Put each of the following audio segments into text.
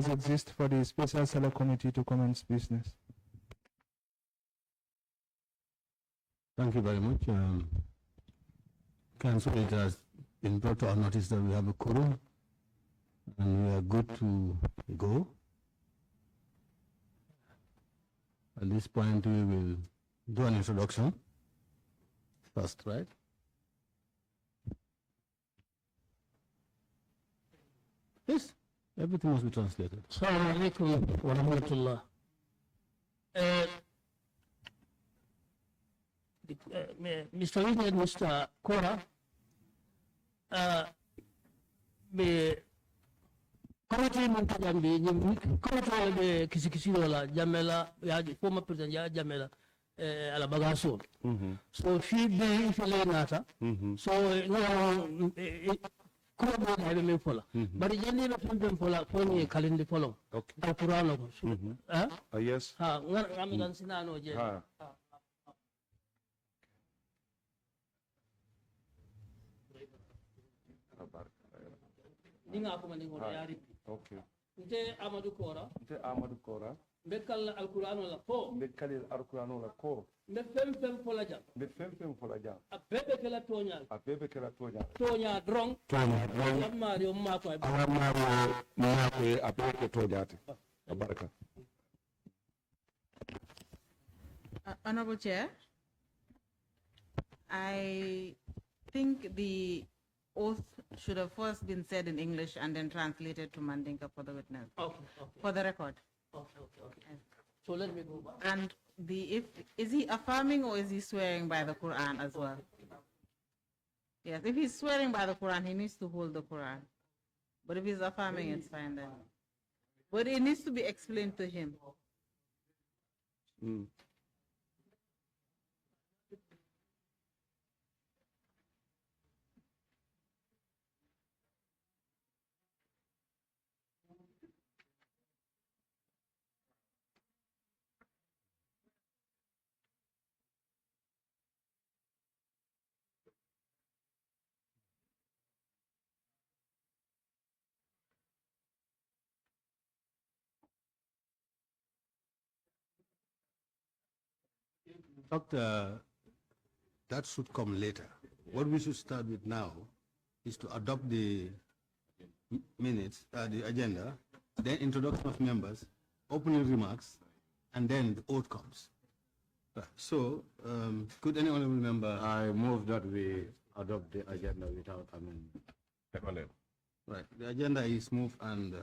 does exist for the Special Select Committee to commence business? Thank you very much. Council, it has been brought to our notice that we have a quorum and we are good to go. At this point, we will do an introduction first, right? Yes, everything must be translated. Assalamu alaikum wa rahmatullah. Mr. Witness, Mr. Kora, be committee Montajambi, committee be Kisikisidola, Jamela, former president Jamela, Alabagaso. So she be Felenata. So Kuba have me follow. But the Janneh of follow for me, Kalindi follow. Okay. Alpurano. Yes. Ramadan Sinano. Okay. Nte Amadou Kora. Bekal Alqur'anu la ko. Bekal Alqur'anu la ko. Be fem folaja. Be fem folaja. Abebe kala tonya. Abebe kala tonya. Tonya drong. Tonya drong. Yamari umma ko. Amari umma ko abebe tojate. Abaraka. Honorable Chair, I think the oath should have first been said in English and then translated to Mandinka for the witness. Okay. For the record. Okay. Yes. So let me go back. And is he affirming or is he swearing by the Quran as well? Yes, if he's swearing by the Quran, he needs to hold the Quran. But if he's affirming, it's fine then. But it needs to be explained to him. Doctor, that should come later. What we should start with now is to adopt the minutes, the agenda, then introduction of members, opening remarks, and then the oath comes. So, could any honorable member? I move that we adopt the agenda without amendment. Seconded. Right. The agenda is moved and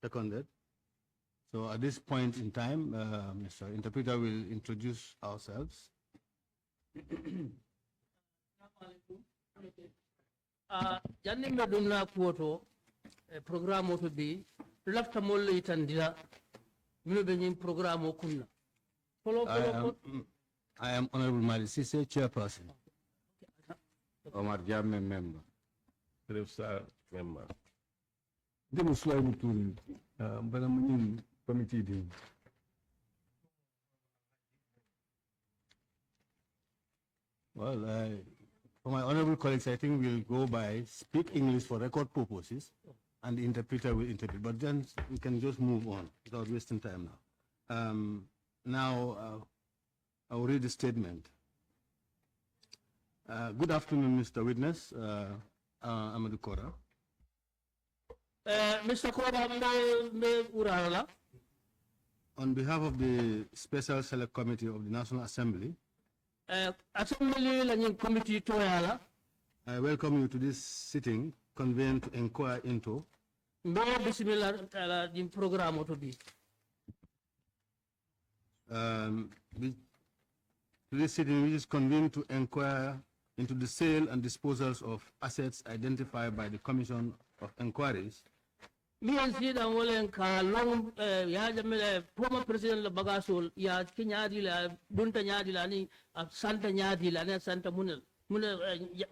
seconded. So at this point in time, Mr. Interpreter will introduce ourselves. Janneh me dunna kuoto programme to be lafta molle itandira mino be nyim programme kunna. I am Honorable Mali Sise, chairperson. Omar Jammeh, member. Sir, member. Demu Sulaimu Turi, bana manyim committee din. Well, for my honorable colleagues, I think we'll go by speak English for record purposes, and the interpreter will interpret. But then we can just move on without wasting time now. Now, I'll read the statement. Good afternoon, Mr. Witness, Amadou Kora. Mr. Kora, me urala. On behalf of the Special Select Committee of the National Assembly, Assembly la nyim committee to yala. I welcome you to this sitting convened to inquire into Mbe bismillah ala dim programme to bi. This sitting which is convened to inquire into the sale and disposals of assets identified by the Commission of Inquiries. Me and Sida Wolen ka long ya jamele former president la bagasol ya kinyadi la dunta nyadi la ni santa nyadi la ne santa munel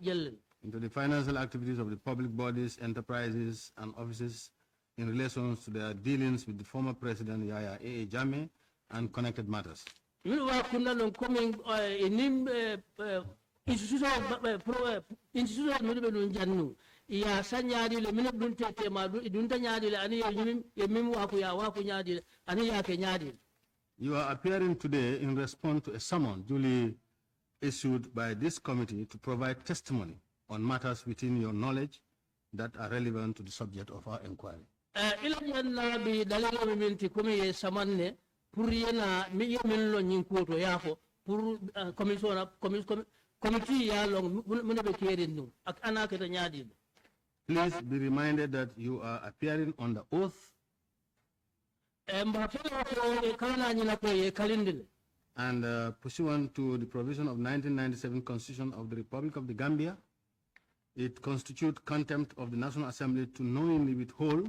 yellen. Into the financial activities of the public bodies, enterprises, and offices in relation to their dealings with the former president Yaya A. Janneh and connected matters. Wa kunna non coming inim institution no be non jannu ya san nyadi le min dun tete ma dun ta nyadi le ani ye mim wa ku ya wa ku nyadi le ani ya ke nyadi. You are appearing today in response to a summons duly issued by this committee to provide testimony on matters within your knowledge that are relevant to the subject of our inquiry. Ila janna bi dalilo mi minti kumi ye samanne pour yena mi ye min lo nyin ko to yafo pour committee ya long mun be kerin nu ak ana ke ta nyadi. Please be reminded that you are appearing on the oath and pursuant to the provision of 1997 Constitution of the Republic of the Gambia, it constitutes contempt of the National Assembly to knowingly withhold,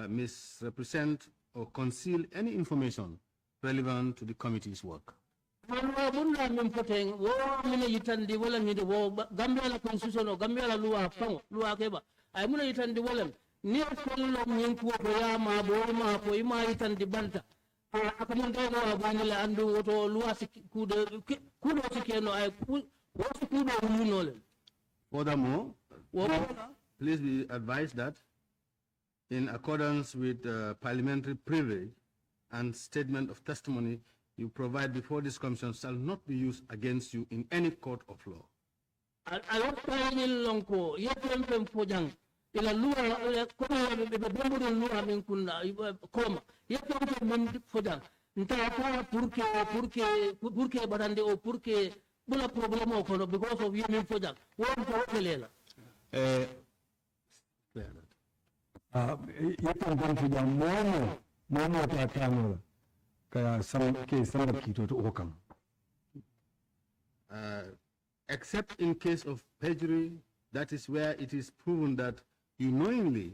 misrepresent, or conceal any information relevant to the committee's work. Gambia la constitution o Gambia la loi keba ay muna yitandi wolam ni kollo nyin ko ya ma bo ma ko ima yitandi banta akamun tawo abani la andu woto loi kudo sikeno ay woto kudo wulunole. Furthermore, please be advised that in accordance with parliamentary privilege and statement of testimony you provide before this commission shall not be used against you in any court of law. Ila luwa kono be bombudo luwa min kunna koma yeppo min fodang nta ko pour que batande o pour que bula problème o kono because of yemin fodang won ko telela yakan ban fojang momo ta kanola kaya sam ke sam kito to okam. Except in case of perjury, that is where it is proven that you knowingly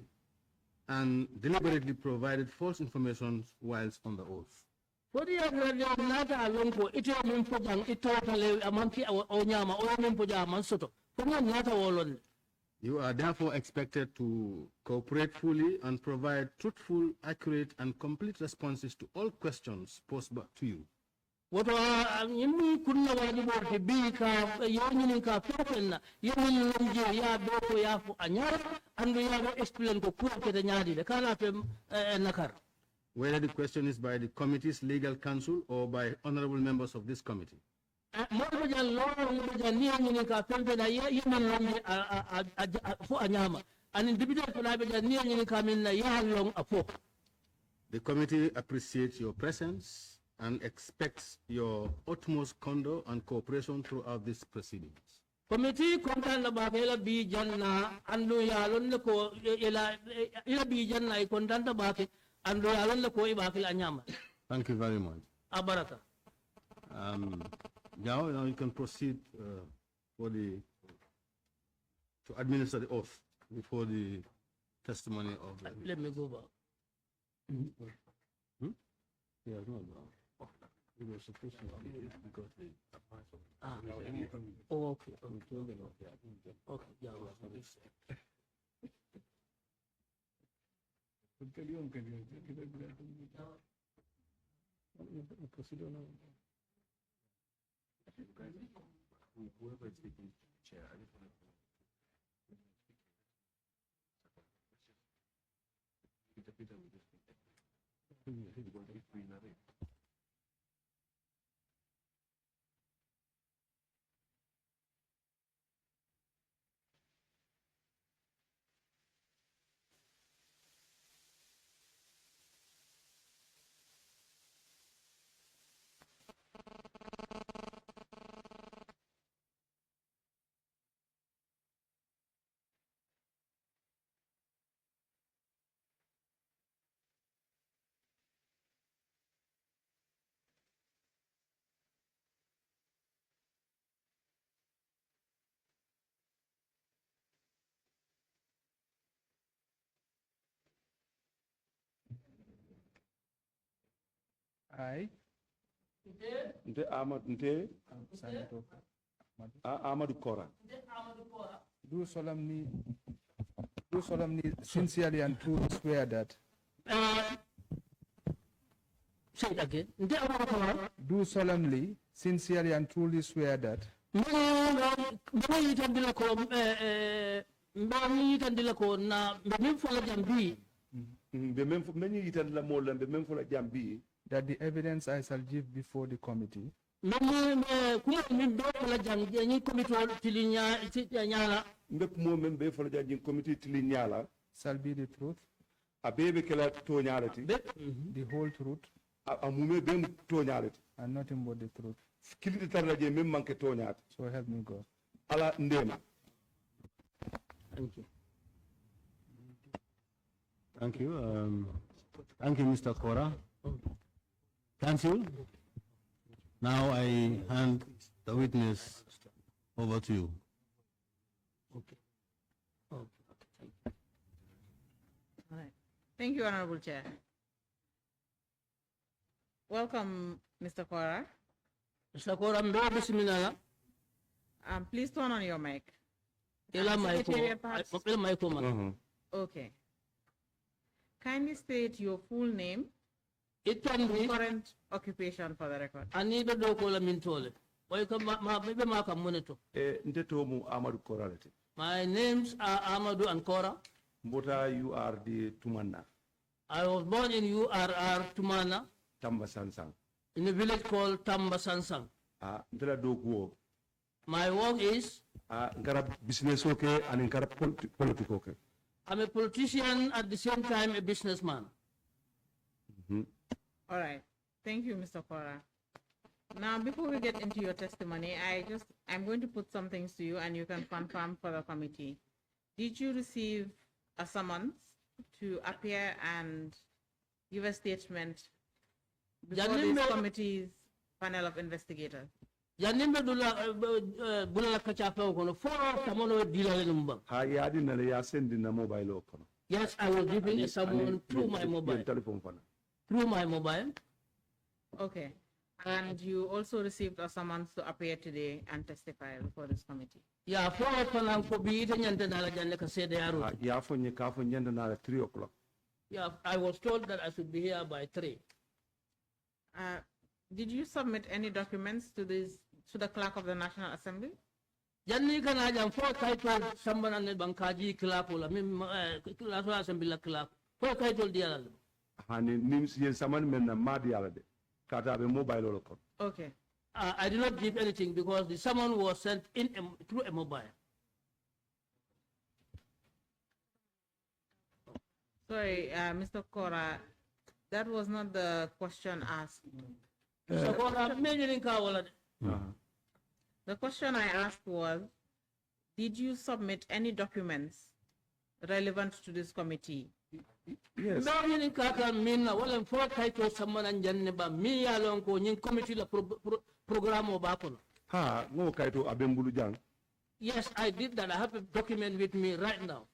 and deliberately provided false information whilst on the oath. You are therefore expected to cooperate fully and provide truthful, accurate, and complete responses to all questions posed back to you. Woto yimmi kunna wajibo te bi ka yoni ka fofenna yoni lonje ya do ko ya fu anyara andu ya do explain ko ko ke nyaadi de kala fe nakar. Whether the question is by the committee's legal counsel or by honorable members of this committee. Mo jan lo mo jan ni ka fembe na yoni lonje fu anyama and deputy ko na be jan ni ka min na ya long afo. The committee appreciates your presence and expects your utmost candor and cooperation throughout these proceedings. Committee kontan na bakela bi janna andu yalon ko ila bi janna kontan na bake andu yalon ko ibakil anyama. Thank you very much. Abaraka. Now you can proceed to administer the oath before the testimony of the... Let me go back. Yeah, no. We were supposed to because the oh, okay. Okay, yeah. Whoever is taking chair, I just want to I, Amadou Kora, do solemnly, sincerely and truly swear that. Say it again. Do solemnly, sincerely and truly swear that. mba mi yitandila ko na min fola jambi be men fo men yitan la mo lambe men fo la jambi that the evidence I shall give before the committee min kuma min do fola jambi ni committee tilinya nyala mbep mo men be fo la jangi committee tili nyala shall be the truth, abebe kala to nyalati the whole truth, amume be mu to nyalati and nothing but the truth. kiliti tarla je men manke to nyati So help me God. ala ndema. thank you Thank you. Thank you, Mr. Kora. Thank you. Now I hand the witness over to you. okay All right. Thank you, Honorable Chair. Welcome, Mr. Kora. sakora mbe bismillah Please turn on your mic. ela mai ko Secretariat, perhaps? ela mai ko man Okay. Kindly state your full name, it can be current occupation for the record. ani be do ko la min tole boy ko ma be ma kam moneto nte to mu Amadou Koralete my names are Amadou and Kora. mbota you are the tumanna I was born in URR Tumana tamba sansang in a village called Tamba Sansang. ntela do ko My work is ngara business okay and ngara politics okay. I'm a politician at the same time a businessman. All right. Thank you, Mr. Kora. Now, before we get into your testimony, I'm going to put some things to you and you can confirm for the committee. Did you receive a summons to appear and give a statement before this committee's panel of investigators? Janimbe dula bulala kachape kono fo tamono dilale numba. Ha yadi na ya send na mobile kono. Yes, I was giving someone through my mobile. Telephone phone. Through my mobile. Okay. And you also received a summons to appear today and testify before this committee. Yeah, for fanang for be it nyante dala janne ka sede yaro. Ya fo nye ka fo nyanda na 3 o'clock. Yeah, I was told that I should be here by 3. Did you submit any documents to the clerk of the National Assembly? Janni kana jam fo title sambana ne bankaji clerk la mim National Assembly la clerk. Fo title diala. Hani nims yen saman men na madi ala de. Kata be mobile lo kono. Okay. I did not give anything because the summons was sent in through a mobile. Sorry, Mr. Kora, that was not the question asked. So The question I asked was, did you submit any documents relevant to this committee? Yes. Ha, ngo kaito abembulu jang. Yes, I did that. I have a document with me right now.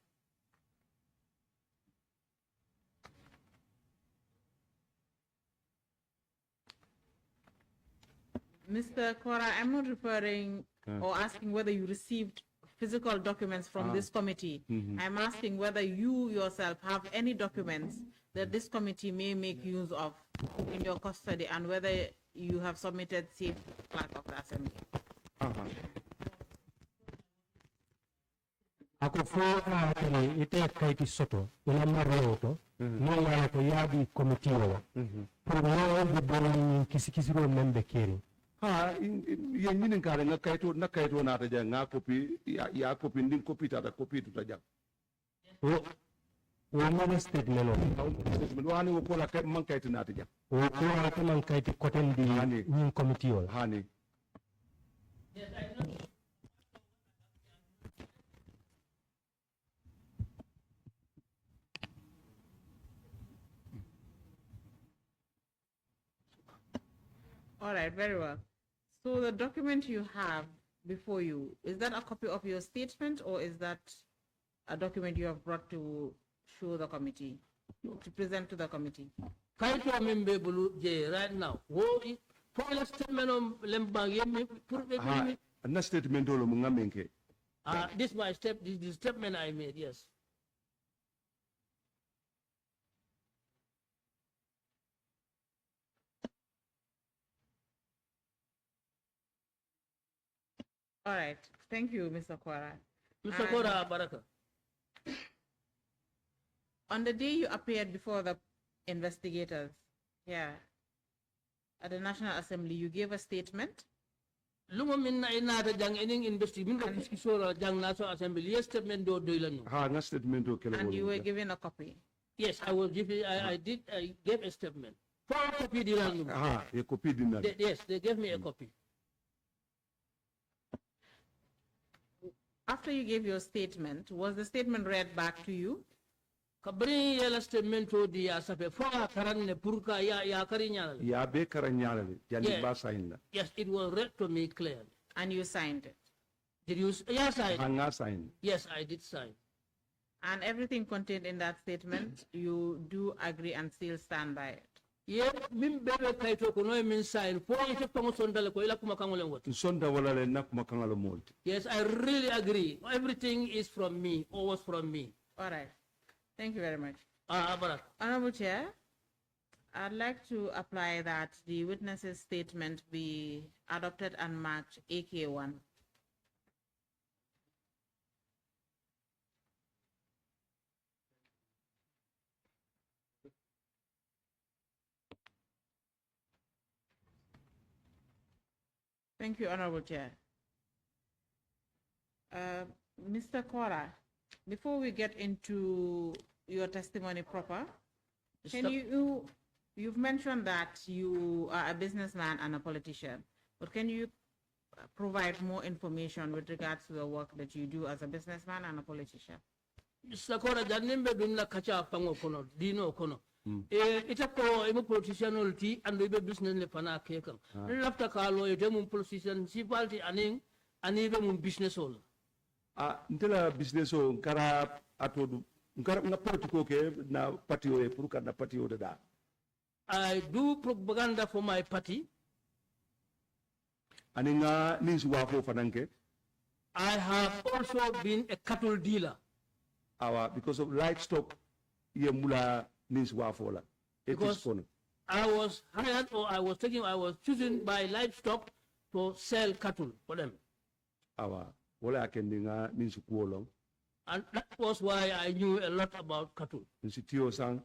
Mr. Kora, I'm not referring or asking whether you received physical documents from this committee. I'm asking whether you yourself have any documents that this committee may make use of in your custody and whether you have submitted safe to the clerk of the assembly. Ako fo tele ite kaiti soto ina maroto no wala ko yabi committee wala pour no be bon kisikisiro membe keri Ha, yen nyinin kare nga kaito na kaito na ta jang nga copy ya copy ndin copy ta copy tu ta jang. o mana statement o Statement wani wo pola kay man kaito na ta jang. o ko wala ko man kaiti koten di nyin committee wala Hani. All right, very well. So the document you have before you, is that a copy of your statement or is that a document you have brought to show the committee, to present to the committee? Kaito membe bulu je right now. Wo for the statement on lembang yemi Ha, na statement lo mo ngamenke. this my step. This is the statement I made. Yes. All right. Thank you, Mr. Kora. Mr. Kora Baraka. On the day you appeared before the investigators here at the National Assembly, you gave a statement. Lungo min na inata jang ening investi min ka kisora jang National Assembly yes statement do doilanu. Ha na statement o kele And you were wala. given a copy. Yes, I was giving. I gave a statement. For a copy dilanu. Ha ye copy dinna. Yes, they gave me a copy. After you gave your statement, was the statement read back to you? Kabri yela statement to di asape for karan ne purka ya karinya. Ya be karanyala jandi Yeah. ba sign la. Yes, it was read to me clearly. And you signed it. Did you? Yes, I. Ha nga sign. Yes, I did sign. And everything contained in that statement, you do agree and still stand by it. Ye min bebe kaito ko no min sign for ite pango sondale ko ila kuma kangole ngot. Sonda wala le nak makangalo molti. Yes, I really agree. Everything is from me or was from me. All right. Thank you very much. Barak. Honorable Chair, I'd like to apply that the witness's statement be adopted and marked AK1. Thank you, Honorable Chair. Mr. Kora, before we get into your testimony proper, can you've mentioned that you are a businessman and a politician, but can you provide more information with regards to the work that you do as a businessman and a politician? Mr. Kora janimbe dunna kacha pango kono dino kono. Ita ko imo politician ulti and ibe business le fana kekam. Lafta kalo ite mun politician sipalti aning anibe mun business all. Ntela business o nkara atodu nkara na politiko ke na party o pour ka na party o da. I do propaganda for my party. Aninga nins wafo fananke. I have also been a cattle dealer. Because of livestock ye mula nins wafo la. Because I was hired or I was chosen by livestock to sell cattle for them. Wala akendinga nins kuolong. And that was why I knew a lot about cattle. Nsitio sang.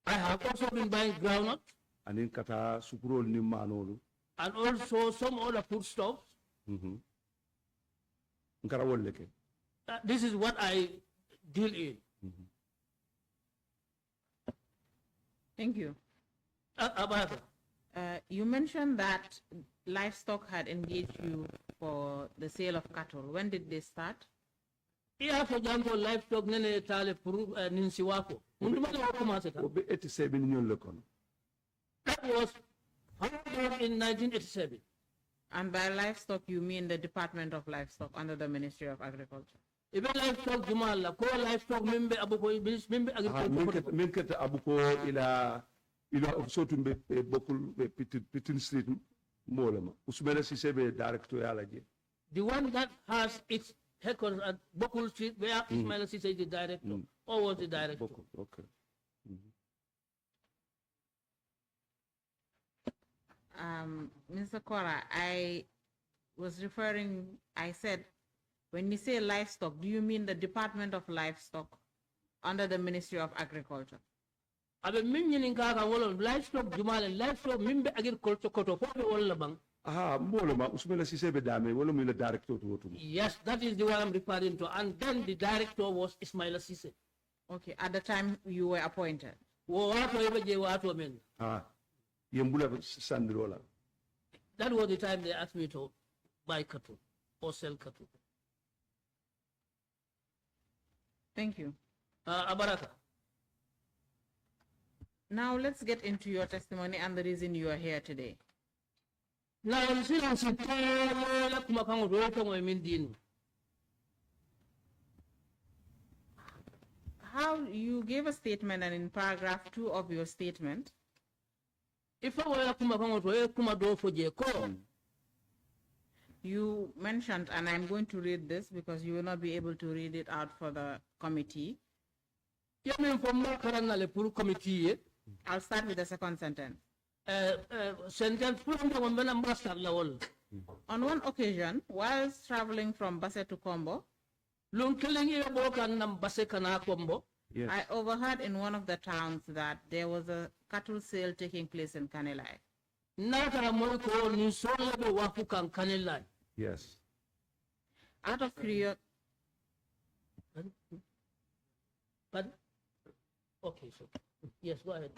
I have also been buying groundnut. Anin kata sukurol ni manolu. And also some other foodstuffs. Nkara wolleke. This is what I deal in. Thank you. Abaraka. You mentioned that livestock had engaged you for the sale of cattle. When did they start? Yeah, for example, livestock nene tale puru ninsiwako. Mundumale wako maseta. Obe 87 nyon lekon. That was in 1987. And by livestock, you mean the Department of Livestock under the Ministry of Agriculture? Even livestock jumala, ko livestock member abuko member agriculture. Minketa abuko ila sotu mbe bokul pitin street molama. Usmele sisebe director yalaje. The one that has its headquarters at Bokul Street, where Ismail Sisa is the director, or was the director. Bokul, okay. Mr. Kora, I said, when you say livestock, do you mean the Department of Livestock under the Ministry of Agriculture? Abe minyin kaka wolo livestock jumala livestock mimbe agriculture koto ko wala bang. Moloma usmele sisebe dame wala mi le director to wotu. Yes, that is the one I'm referring to. And then the director was Ismail Sise. Okay, at the time you were appointed. Yembula sandrola. That was the time they asked me to buy cattle or sell cattle. Thank you. Abaraka. Now let's get into your testimony and the reason you are here today. How you gave a statement, and in paragraph 2 of your statement, you mentioned, and I'm going to read this because you will not be able to read it out for the committee. I'll start with the second sentence. On one occasion, whilst traveling from Basse to Kombo, Yes. I overheard in one of the towns that there was a cattle sale taking place in Kanilai. Nata mo ko ni solo be wafu kan kanilai. Yes. Out of curiosity, But okay, so yes, go ahead.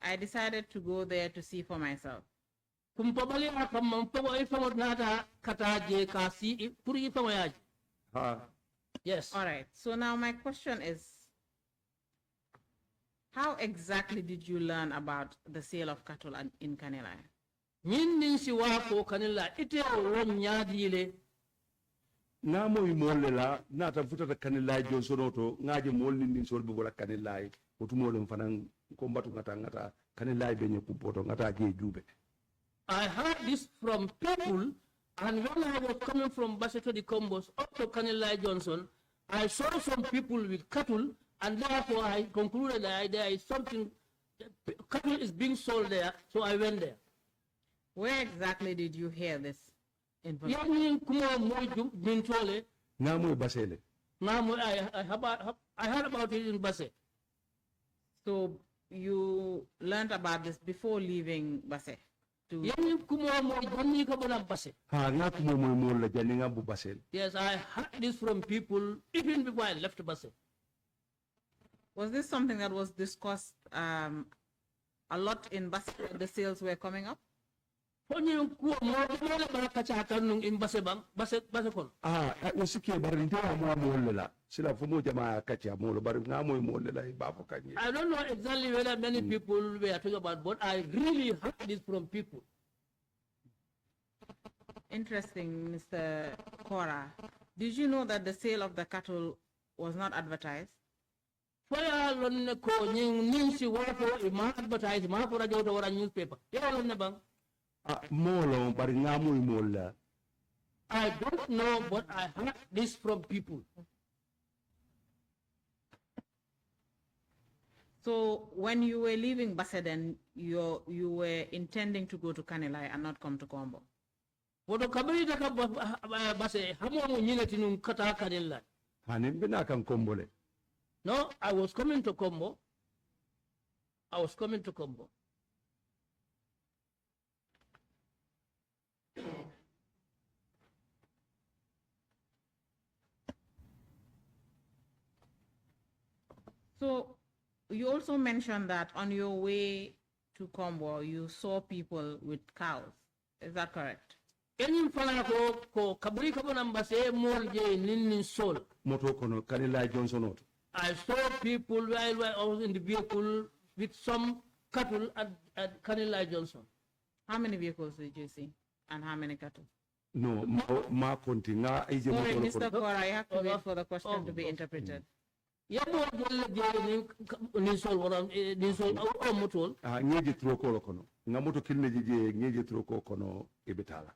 I decided to go there to see for myself. Kumpabali akam mpago ifamot nata kataje kasi puri ifamoyaji. Yes. All right. So now my question is, how exactly did you learn about the sale of cattle in Kanilai? Min nin si wako kanila ite won nyadile. Na moy molle la nata futata Kanilai Johnson to ngaje molni nin sol be wala Kanilai otu molem fanan ko mbatu ngata Kanilai be nyeku poto ngata je jube. I heard this from people, and when I was coming from Basse to the Combos up to Kanilai Johnson, I saw some people with cattle, and therefore I concluded that there is something, cattle is being sold there, so I went there. Where exactly did you hear this information? Na moy basele. I heard about it in Basse. So you learned about this before leaving Basse? Yes, I heard this from people even before I left Basse. Was this something that was discussed a lot in Basse when the sales were coming up? Usike barinda mo molela sila fumo jamaa kati ya molo bari na mo molela ibafo kanye. I don't know exactly whether many people were talking about, but I really heard this from people. Interesting, Mr. Kora. Did you know that the sale of the cattle was not advertised? Molo bari na mo molela. I don't know, but I heard this from people. So when you were leaving Basse, then you were intending to go to Kanilai and not come to Kombo? No, I was coming to Kombo. I was coming to Kombo. So you also mentioned that on your way to Kombo, you saw people with cows. Is that correct? I saw people while I was in the vehicle with some cattle at Kanilai Johnson. How many vehicles did you see? And how many cattle? No, ma kontinga ije Sorry, Mr. Kora, I have to wait for the question to be interpreted. ngeje troko kono ngamoto kilne je ngeje troko kono ebetala.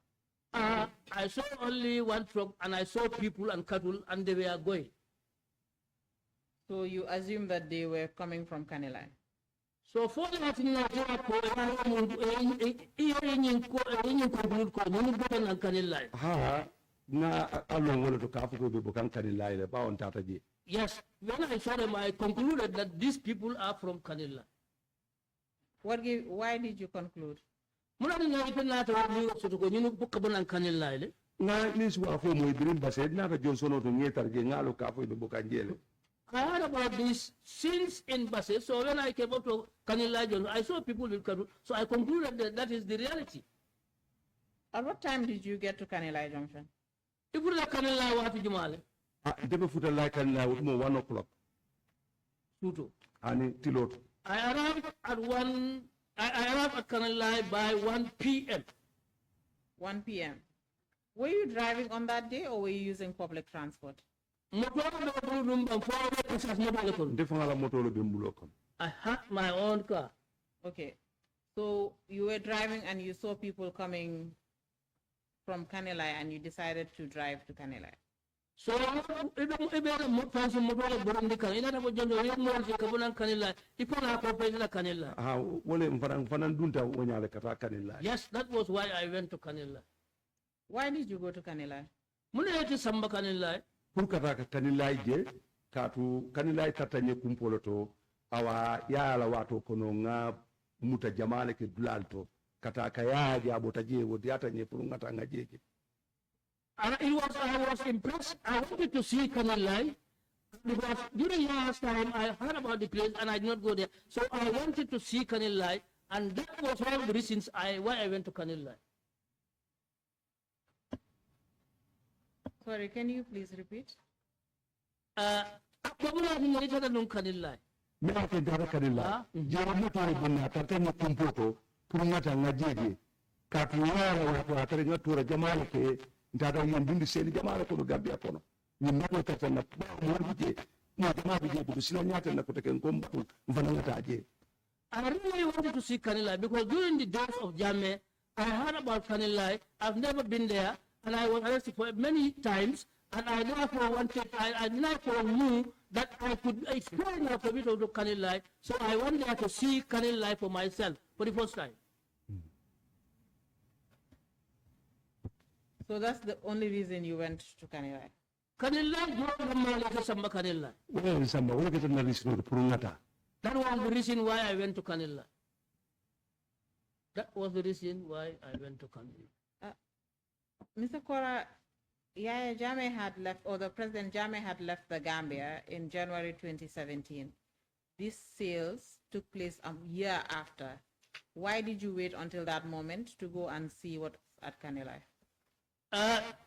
I saw only one truck and I saw people and cattle and they were going. So you assume that they were coming from Kanilai? So for that, na along wala to kafu ko be bukan Kanilai le ba on tata je. Yes, when I saw them, I concluded that these people are from Kanilai. Why did you conclude? Na nis wa fo moy birim basse na ka Johnson to ngetar ge ngalo kafu be bukan jele. I heard about this since in Basse, so when I came up to Kanilai Johnson, I saw people with cattle, so I concluded that that is the reality. At what time did you get to Kanilai Junction? If we like Kanilai, what did you male? Debe futa like Kanilai with more 1 o'clock. Suto. Ani tilot. I arrived at Kanilai by 1 p.m. 1 p.m. Were you driving on that day or were you using public transport? I had my own car. Okay. So you were driving and you saw people coming from Kanilai and you decided to drive to Kanilai. So yes, that was why I went to Kanilai. Why did you go to Kanilai? Kanilai. Pour kata Kanilai je katu kanilai tatanye kumpolo to awa yala watu kono nga muta jamale ke dulalto kata kayaje abota je wodi atanye pulungata ngajeje. I was impressed. I wanted to see Kanilai because during last time I heard about the place and I did not go there. So I wanted to see Kanilai, and that was one of the reasons why I went to Kanilai. Sorry, can you please repeat? Mera ke dara kanila jara moto bonna tatanye kumpoto pulungata ngajeje katu yala watu atare ngatura jamale ke ndata yendindi seli jamale ko Gambia kono ni nako tata na morje na jamale je ko sila nyata na koteke ngomba mfana ngata je. I really wanted to see Kanilai because during the days of Janneh, I heard about Kanilai. I've never been there, and I was arrested for many times, and I therefore wanted, I therefore knew that I could explore enough for me to do Kanilai, so I went there to see Kanilai for myself for the first time. So that's the only reason you went to Kanilai? Kanilai, Kanilai. Wala samba wala ke tan risno pulungata. That was the reason why I went to Kanilai. That was the reason why I went to Kanilai. Mr. Kora, Yahya Jammeh had left, or the President Jammeh had left the Gambia in January 2017. These sales took place a year after. Why did you wait until that moment to go and see what's at Kanilai?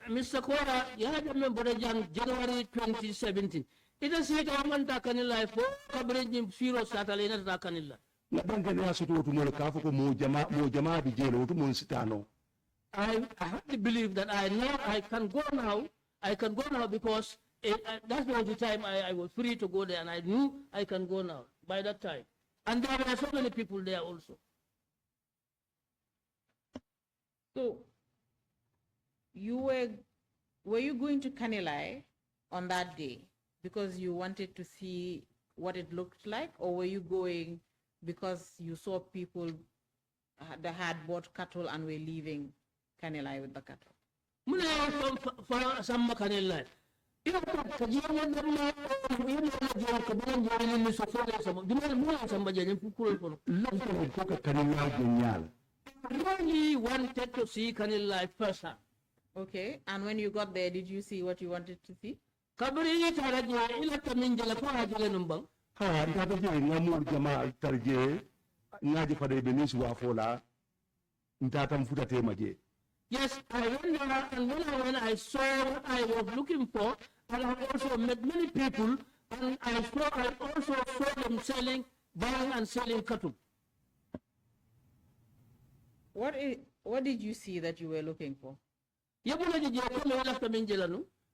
Mr. Kora, Yahya Jammeh Bodajan, January 2017. It is like I want to Kanilai for covering zero satellite at Kanilai. Na banka ne asoto to mo ka ko mo jama bi jelo to mon sitano. I have to believe that I know I can go now. I can go now because that was the time I was free to go there, and I knew I can go now by that time. And there were so many people there also. So, were you going to Kanilai on that day because you wanted to see what it looked like, or were you going because you saw people that had bought cattle and were leaving Kanilai with the cattle? Muna for some Kanilai. Ina kajiya na ina na kabilan jari ni sofole sama. Dimana muna sama jari pukul kono. Lanko ko ka Kanilai genial. I really wanted to see Kanilai first. Okay, and when you got there, did you see what you wanted to see? Kabiri ni taraja ila taminjala kwa hajile numbang. Ha ndata je ngamur jama tarje ngaji fade benis wa fola ndata mfuta tema je. Yes, I went there, and when I saw what I was looking for, and I also met many people, and I also saw them buying and selling cattle. What did you see that you were looking for?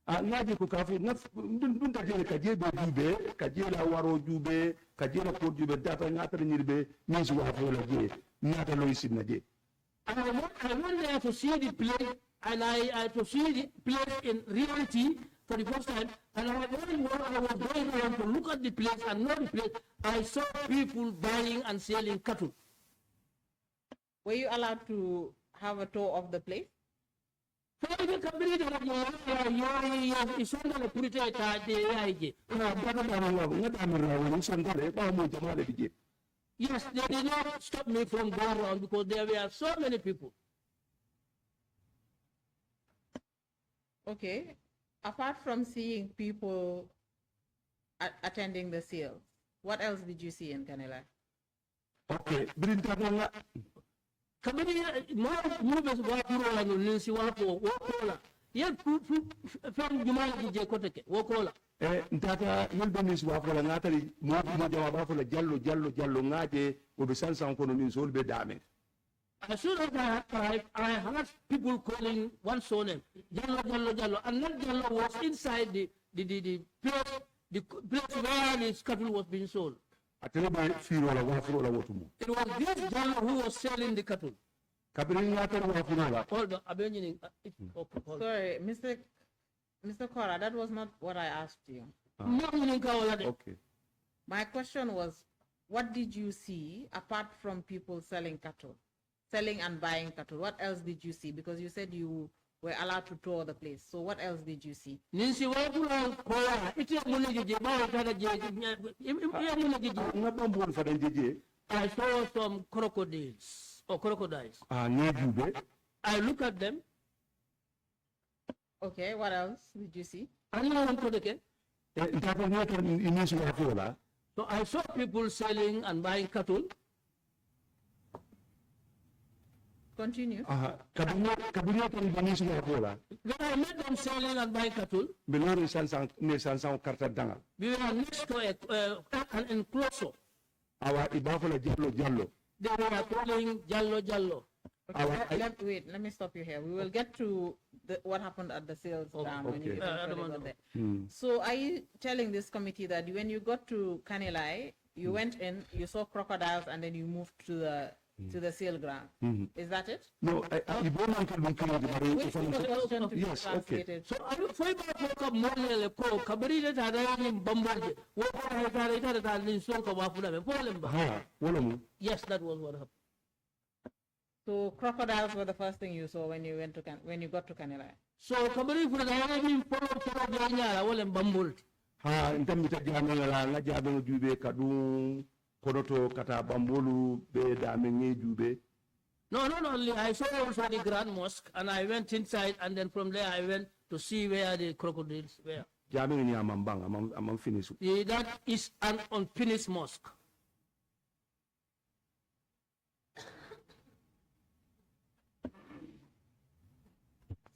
Ngaji ko kafi ndun tarje ka je be jube ka je la waro jube ka je la ko jube data ngata nyirbe nis wa fola je ngata loy sinna je. I went there to see the place, and I to see the place in reality for the first time. And I was going around to look at the place and know the place. I saw people buying and selling cattle. Were you allowed to have a tour of the place? Yes, they did not stop me from going around because there were so many people. Okay. Apart from seeing people attending the sales, what else did you see in Kanilai? Okay. Ntata yelbenis wa fola ngatari mo jama ba fola jallo ngaje o be sansan kono min sol be dame. As soon as I arrived, I heard people calling one name, Jallo, and that Jallo was inside the place where the cattle was being sold. It was this Jallo who was selling the cattle. Hold on, sorry, Mr. Kora, that was not what I asked you. Okay. My question was, what did you see apart from people selling cattle, selling and buying cattle? What else did you see? Because you said you were allowed to tour the place. So what else did you see? Ninsi wapula koya ite mune jeje bawo tada jeje mune jeje. nga bambol fadan jeje I saw some crocodiles or crocodiles. nga jube I look at them. Okay, what else did you see? And I went to the cave. ntata nga tan inisu wa fola So I saw people selling and buying cattle. Continue. kabinya tan inisu wa fola When I met them selling and buying cattle, belori sansan karta danga we were next to an enclosure. awa ibafola jallo They were calling Jallo Jallo. Okay, let me stop you here. We will get to what happened at the sales ground when you okay. eventually got there. So are you telling this committee that when you got to Kanilai, you went in, you saw crocodiles, and then you moved to the sale ground? Is that it? no ibona kan kiri Wait for the question to be yes okay translated. So I foi ba ko ka molele ko kabari da tada yin bambaje wo ko ha tada da nin son ka wa fula me problem ba. ha wala mu Yes, that was what happened. So crocodiles were the first thing you saw when you got to Kanilai. So kabari fula da yin polo da nyara wala bambul. ha ntamita jame ngala nga jabe jube kadum konoto kata bambolu be dame ngi jube No, I saw also the Grand Mosque, and I went inside, and then from there I went to see where the crocodiles were. jabe ngi amambang amam finish That is an unfinished mosque.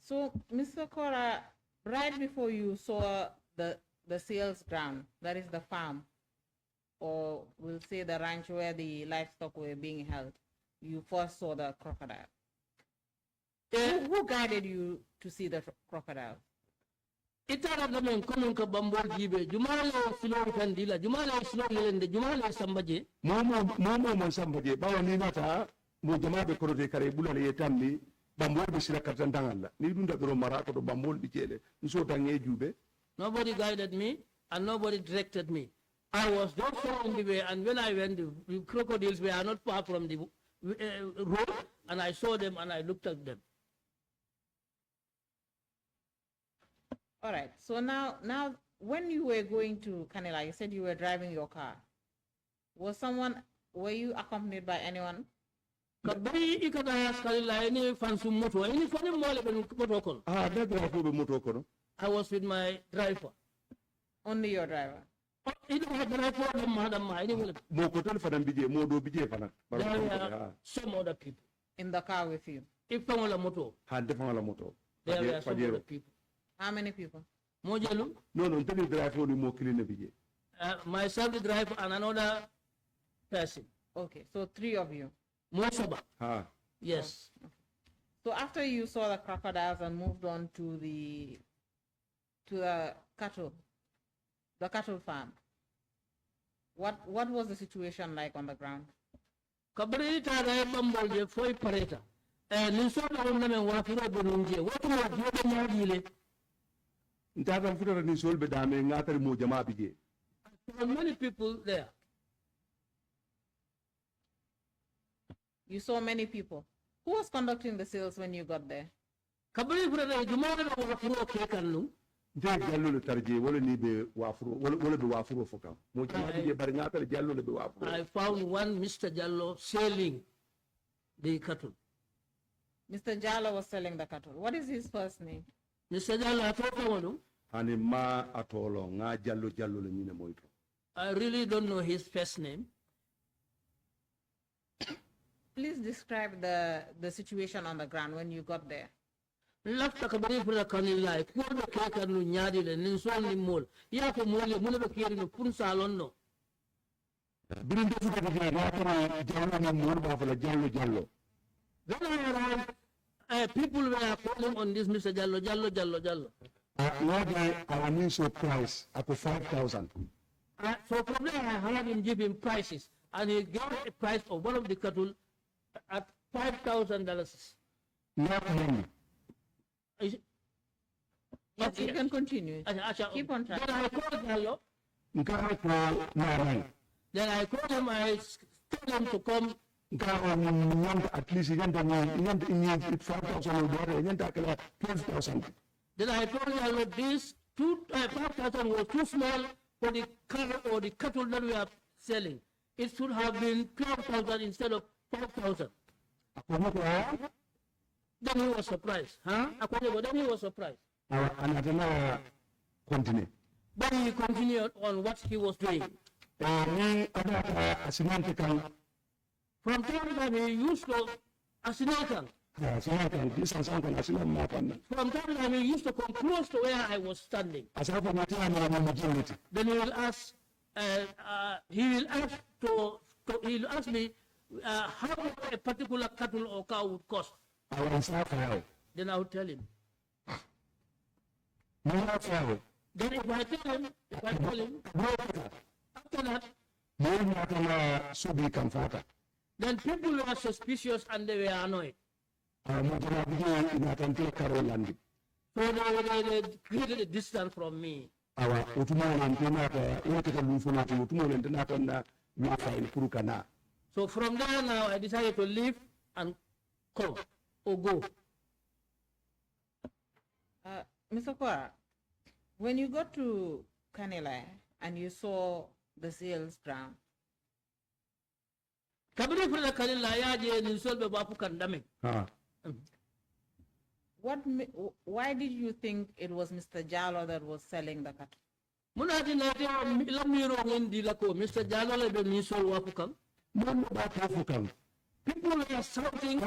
So, Mr. Kora, right before you saw the sales ground, that is the farm, or we'll say the ranch where the livestock were being held, you first saw the crocodile. Who guided you to see the crocodile? Itara da men konon ka bambol jibe jumala silo kandila jumala silo lende jumala sambaje momo mon sambaje bawo ni nata mo jamabe korote kare bulale yetambi bambol be sila kartan dangalla ni dunda do marako do bambol bi jele nso tangi jube. Nobody guided me and nobody directed me. I was just following the way, and when I went, the crocodiles were not far from the road, and I saw them and I looked at them. All right. So now, when you were going to Kanila, you said you were driving your car. Were you accompanied by anyone? Kabari ikata skalila any fansu moto any fani mole ben moto kon. Da ko be moto kono. I was with my driver. Only your driver. It was driver the madam anyway. Mo ko tan fadan bije mo do bije fana. There were some other people In the car with you. if fangola moto. Ha defan la moto. There were some other people. How many people? Mojelu, No tani drive ni mo kiline bije. myself the driver and another person. Okay, so 3 of you. Mosoba. Ha Yes. So after you saw the crocodiles and moved on to the cattle farm, what was the situation like on the ground? Kabari ta da bambol je foi pareta. Nin so da wonna men wa firo bonunje. Wato wa jobe nyaadile. ntata futata ni solbe dame ngatari mo jama bije. There were many people there. You saw many people. Who was conducting the sales when you got there? Kabari fura da jumala da wa firo ke kanu. nte jallo le tarje wala ni be wafuro wala be wafuro foka mo jama bije bari ngatari jallo le be wafuro. I found one Mr. Jallo selling the cattle. Mr. Jalo was selling the cattle. What is his first name? Mr. Jallo, I thought one. Hani ma atolo nga jallo le mine moito. I really don't know his first name. Please describe the situation on the ground when you got there. Lafta kabari fura kanila ko da ke kanu nyaadi le nin so ni mol ya ko mol mun be kiri no pun salon no. Birin de futa de ngatara jallo ni mo ba fala jallo. Then I arrived, people were calling on this Mr. Jallo. Wadi our initial price up to 5,000. So from there I had him give him prices, and he gave a price of one of the cattle at $5,000. Not money. Yes, you can continue. Keep on track. Then I called Jallo. Nka ko na rai. Then I called him. I told him to come at least nyanta 5,000 dollar nyanta kala 12,000. Then I told you that this 5,000 was too small for the car or the cattle that we are selling. It should have been 12,000 instead of 5,000. Then he was surprised. Then he was surprised. Continue. But he continued on what he was doing. From time to time he used to Asinakang. From time to time he used to come close to where I was standing. Then he will ask, he will ask me how much a particular cattle or cow would cost. Then I would tell him. Then if I tell him, after that, then people were suspicious and they were annoyed. So they created a distance from me. So from there now I decided to leave and come or go. Mr. Kwara, when you got to Kanela and you saw the sales ground, why did you think it was Mr. Jallo that was selling the cattle? Mr. Jallo people were shouting.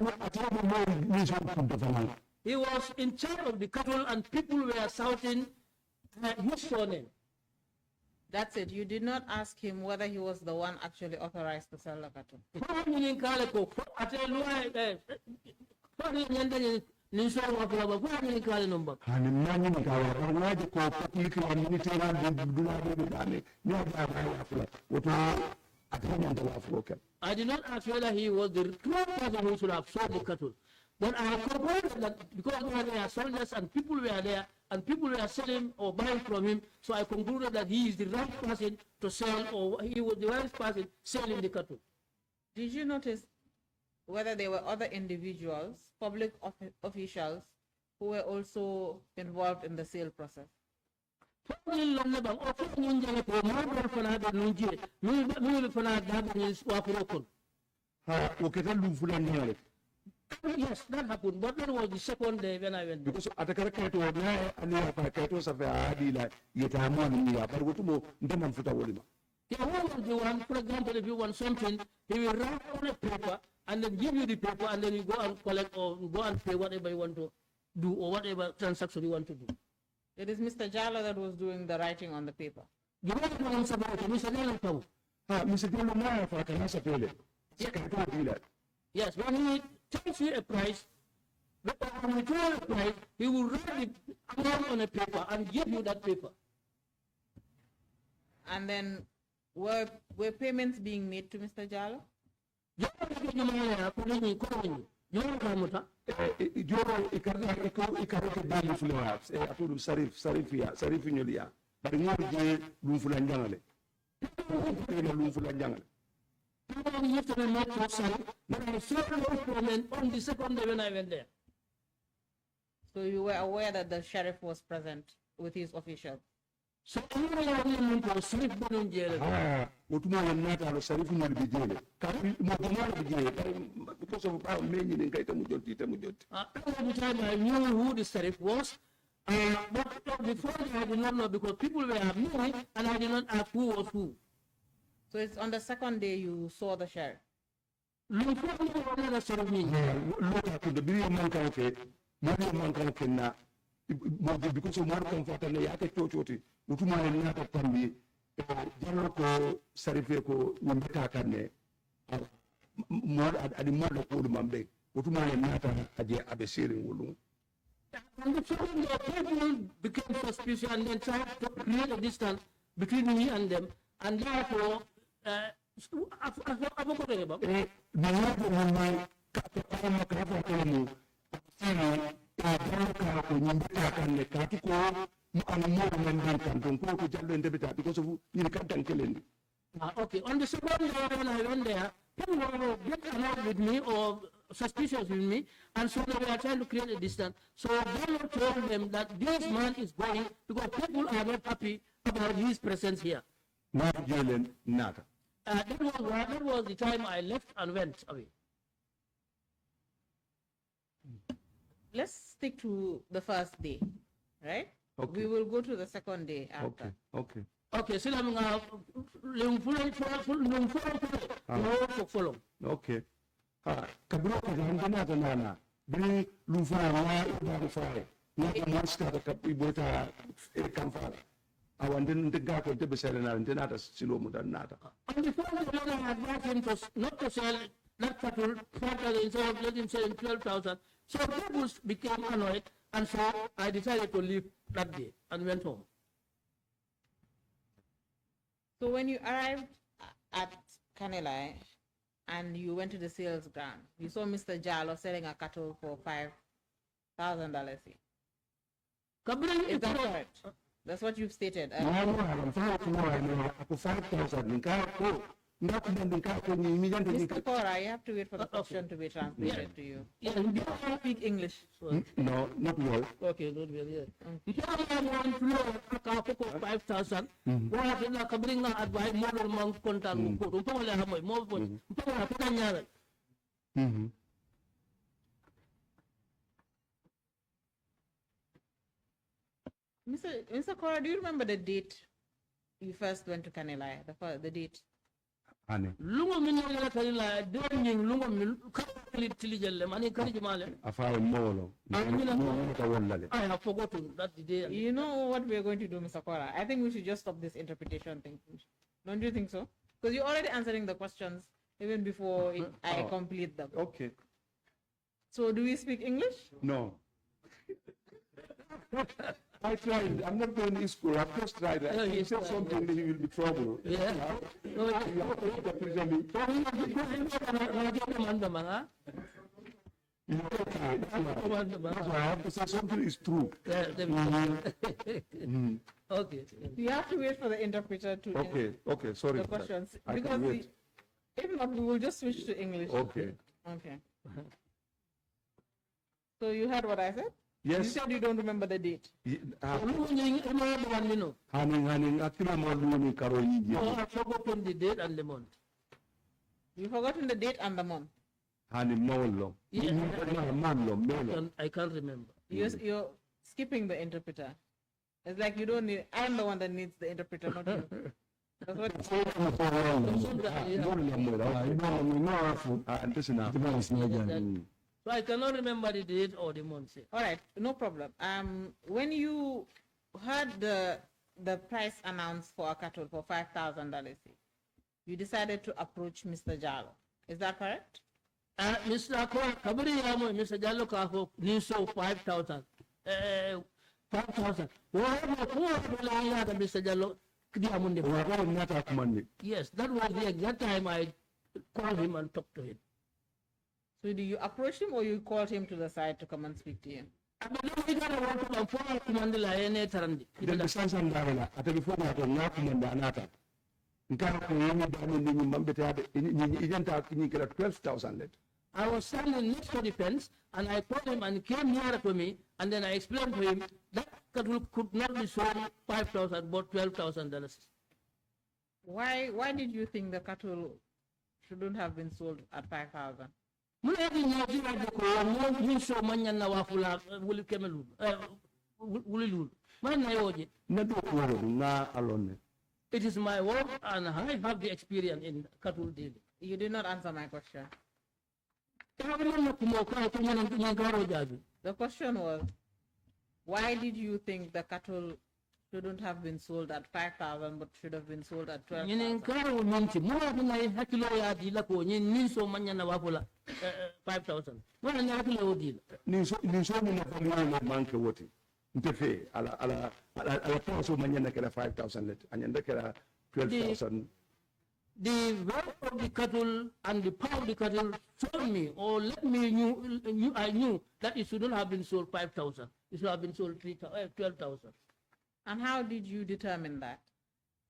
He was in charge of the cattle and people were shouting his surname. That's it. You did not ask him whether he was the one actually authorized to sell the cattle. I did not ask whether he was the true person who should have sold the cattle. But I concluded that because there were soldiers and people were there and people were selling or buying from him, so I concluded that he is the right person to sell, or he was the right person selling the cattle. Did you notice whether there were other individuals, public officials, who were also involved in the sale process? Yes, that happened, but that was the second day when I went there. Because yeah, one was the one, for example, if you want something, he will write on a paper and then give you the paper and then you go and collect or go and pay whatever you want to do or whatever transaction you want to do. It is Mr. Jallo that was doing the writing on the paper. Yes, when he tells you a price, when you tell a price, he will write the amount on a paper and give you that paper. And then were payments being made to Mr. Jallo? Used to be made for sale, but I saw no payment on the second day when I went there. So you were aware that the sheriff was present with his officials? So because of how many every time I knew who the sheriff was, but before I did not know because people were many and I did not ask who was who. So it's on the second day you saw the sheriff? Because of more comfortable, I can tell you, Utuma and Nata Tambi, Janoko, Sarifeco, Nambaka, more at the mother of Mambe, Utuma and Nata at the Abessiring Wulu. And the people became suspicious and then tried to create a distance between me and them, and therefore, okay, on the second day when I went there, people were get annoyed with me or suspicious with me, and so they were trying to create a distance. So they told them that this man is going because people are not happy about his presence here. Not Jalen, nada. That was the time I left and went away. Let's stick to the first day, right? Okay. We will go to the second day after. Okay. Okay, so I'm going to follow. Okay. Kabro ko handa na nana. Bring lufa na ba fare. Na ko monster da kapi bota kamfara. Awan den ga ko de besere na den nata silo mu dan nata. And before the owner had brought him to, not to sell that cattle, 5,000 instead of letting him sell 12,000. So people became annoyed, and so I decided to leave that day and went home. So when you arrived at Kanilai and you went to the sales ground, you saw Mr. Jallo selling a cattle for $5,000. Is that correct? That's what you've stated. Mr. Cora, you have to wait for the question to be translated to you. Yeah, You don't speak English. No, not well. okay, not really. Yeah. 5,000. Wala sila kabring na advice mo ng mga kontan ko. Upang wala hamoy mo po. Upang wala pa kanya. Mr. Cora, do you remember the date you first went to Kanilai? The date? Ane. Lungo min na kanila doing lungo min kapili tilijelle mani kari jumale. Afare molo. I have forgotten that the day. You know what we're going to do, Mr. Cora? I think we should just stop this interpretation thing. Don't you think so? Because you're already answering the questions even before I complete them. Okay. So do we speak English? No. I tried. I'm not going to school. I've just tried. No, He he's said tried, something, he will be trouble. Yeah. No, You have to interpret me. So I have to say something is true. Okay. You have to wait for the interpreter to Okay, sorry. the questions. I Because can wait. if not, we will just switch to English. Okay. Okay. So you heard what I said? You Yes. said you don't remember the date. Haning akila maluni karo yiji. Oh, I've forgotten the date and the month. You've forgotten the date and the month. Haning mawlo. Yeah. Mawlo, melo. I can't remember. You're skipping the interpreter. It's like you don't need, I'm the one that needs the interpreter, not you. That's what So I cannot remember the date or the month. All right, no problem. When you heard the price announced for a cattle for $5,000, you decided to approach Mr. Jallo. Is that correct? Mr. Kabari Yamo, Mr. Jallo Kako, Niso 5,000. 5,000. Mr. Jallo, yes, that was the exact time I called him and talked to him. So do you approach him or you called him to the side to come and speak to him? I was standing next to the fence and I called him and he came nearer to me and then I explained to him that cattle could not be sold $5,000 but $12,000. Why did you think the cattle shouldn't have been sold at 5,000? It is my work and I have the experience in cattle dealing. You did not answer my question. The question was, why did you think the cattle shouldn't have been sold at 5,000 but should have been sold at 12,000? 5,000. Ntefe ala poso manyana kera 5,000 let anyanda kera 12,000. The weight of the cattle and the power of the cattle told me, or let me I knew that it shouldn't have been sold 5,000. It should have been sold 12,000. And how did you determine that?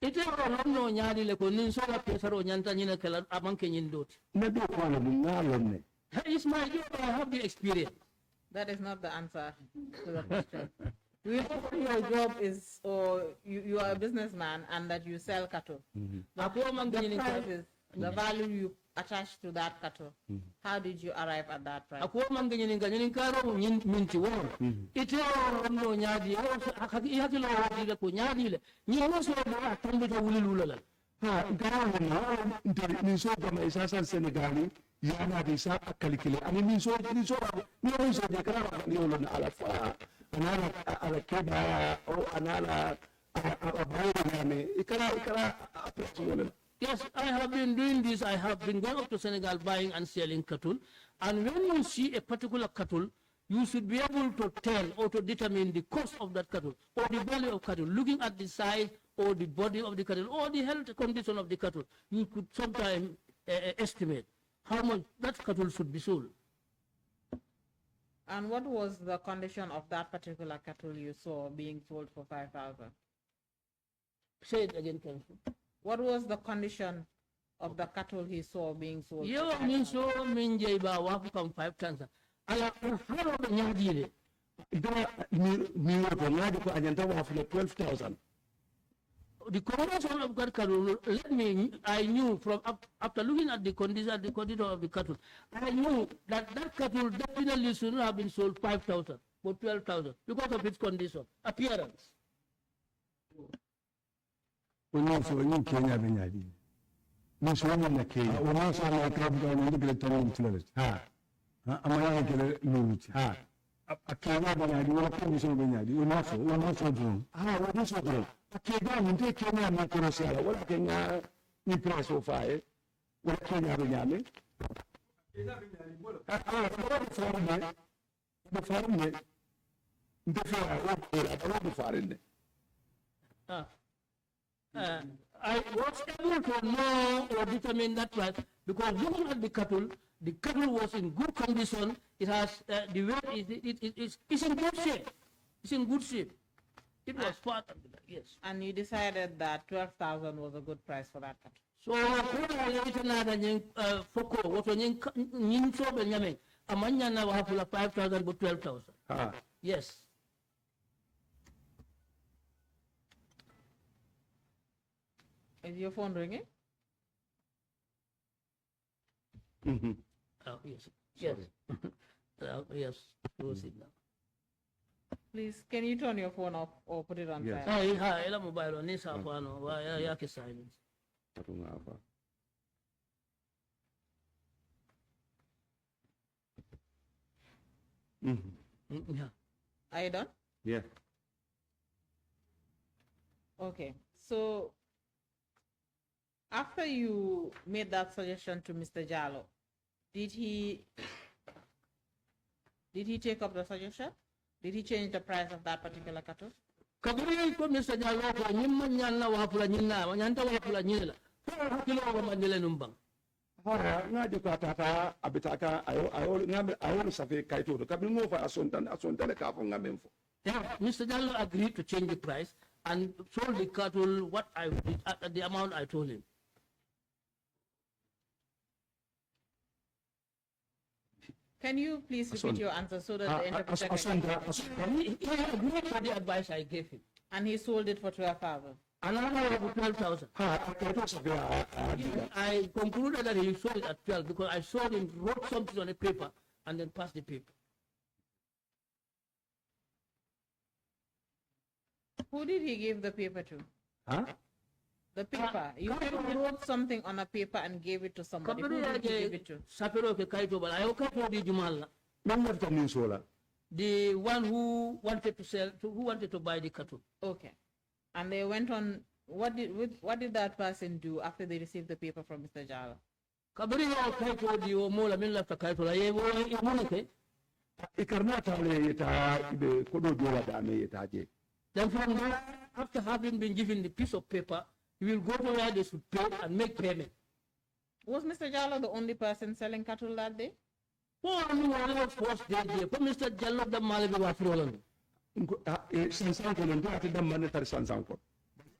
ite o no nyaadi le ko nin so la pesaro nyanta nyina kala amanke nyin doti. na do ko la mun ngalon ne It's my job, I have the experience. That is not the answer to the question. We know your job is, or you are a businessman and that you sell cattle. Ako man The ganyan price is the value you attach to that cattle. How did you arrive at that price? ako man ganyan karo minti won. Ite o no nyaadi hakilo wadi le ko nyaadi le. Ni no so do tambu to wululula. ha garawo na ndari min so da mai sasan senegali yana da sa akalikile ani min so ni so ni o so de kara ni o na ala fa anala ala keba o anala abayna me ikara appreciate. Yes, I have been doing this. I have been going up to Senegal buying and selling cattle. And when you see a particular cattle, you should be able to tell or to determine the cost of that cattle or the value of cattle, looking at the size or the body of the cattle or the health condition of the cattle. You could sometimes estimate how much that cattle should be sold. And what was the condition of that particular cattle you saw being sold for 5,000? Say it again, Council. What was the condition of the cattle he saw being sold? Yo, min so min jeyba wafu kam 5,000. Ala haro be nyaadile. da mi wato ngadi ko anyanta wa fule 12,000 The condition of that cattle, I knew from after looking at the condition of the cattle, I knew that that cattle definitely should not have been sold 5,000 or 12,000 because of its condition, appearance. wannan so yin kenya ben yadi mun so wannan na kenya wannan so na ka ga mun da tan mutulala ha amma ya ke luluti ha a kenya ben yadi wala kan so ben yadi wannan so dun wannan so dun a kenya mun te kenya na ko sala wala kenya ni preso fae wala kenya ben yadi da farne da farne I was able to know or determine that price because looking at the cattle was in good condition. It has the weight is in good shape. It's in good shape. It was part of it, yes. And you decided that 12,000 was a good price for that cattle. So kuna later na da nyin foko wato nyin so be nyame amanya na wa hafula 5,000 but 12,000. Yes. Is your phone ringing? Oh, yes. Yes. Yes. Close it now. Please, can you turn your phone off or put it on Yes. silent? Ela mobile ni sa pano wa ya ke silence. Yeah. Are you done? Yeah. Okay. So after you made that suggestion to Mr. Jallo, did he take up the suggestion? Did he change the price of that particular cattle? Kabiri ko Mr. Jallo ko nyimma nyanna wa hapula nyinna wa nyanta wa hapula nyila. Kilo wa mandele numbang. nga de ko tata abitaka ayo ngambe ayo safe kaito do kabin mo fa asonta le ka fo ngambe fo. Yeah, Mr. Jallo agreed to change the price and sold the cattle what I did at the amount I told him. Can you please repeat your answer so that the interpreter can... He agreed for the advice I gave him. And he sold it for 12,000. Another for 12,000. I concluded that he sold it at 12 because I saw him wrote something on a paper and then passed the paper. Who did he give the paper to? Huh? The paper. You wrote something on a paper and gave it to somebody. Who did he give it to? The one who wanted to sell, who wanted to buy the cattle. Okay. And they went on. What did that person do after they received the paper from Mr. Jallo? Then from there, after having been given the piece of paper, you will go to where they should pay and make payment. Was Mr. Jallo the only person selling cattle that day? Mr. Jallo the Malabi was rolling.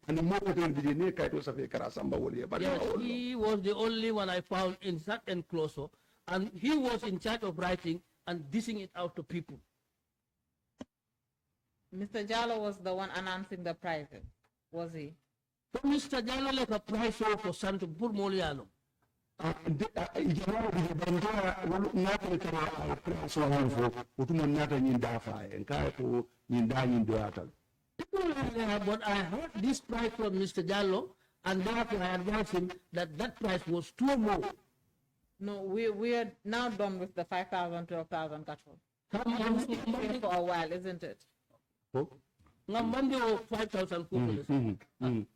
and mo ko ten bi ne kay to sa fe kara samba woli ba Yes, he was the only one I found in that enclosure, and he was in charge of writing and dishing it out to people. Mr. Jallo was the one announcing the prizes, was he? So Mr. Jallo like a prize show for Santo Burmoliano. ijama bi banda wala ngata kara so won fo utuma nata nyin dafa en kay ko nyin da nyin do atal People were there, but I heard this price from Mr. Jallo, and therefore I advised him that that price was too low. No, we are now done with the 5,000, 12,000 cattle. Monday For a while, isn't it? Monday or 5,000 people.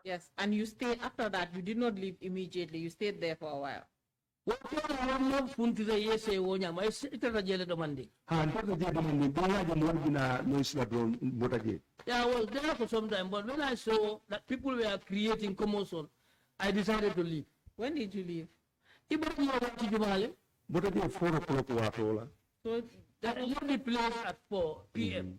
Yes, and you stayed after that. You did not leave immediately. You stayed there for a while. What I want to put the yes, I want to say it is a jail the Monday. han to je do man do ya je mo bina no isla don mota je Yeah, I was there for some time, but when I saw that people were creating commotion, I decided to leave. When did you leave? Ibrahim went to Jumale. mota je 4 o'clock wa to la So That was the place at 4 p.m.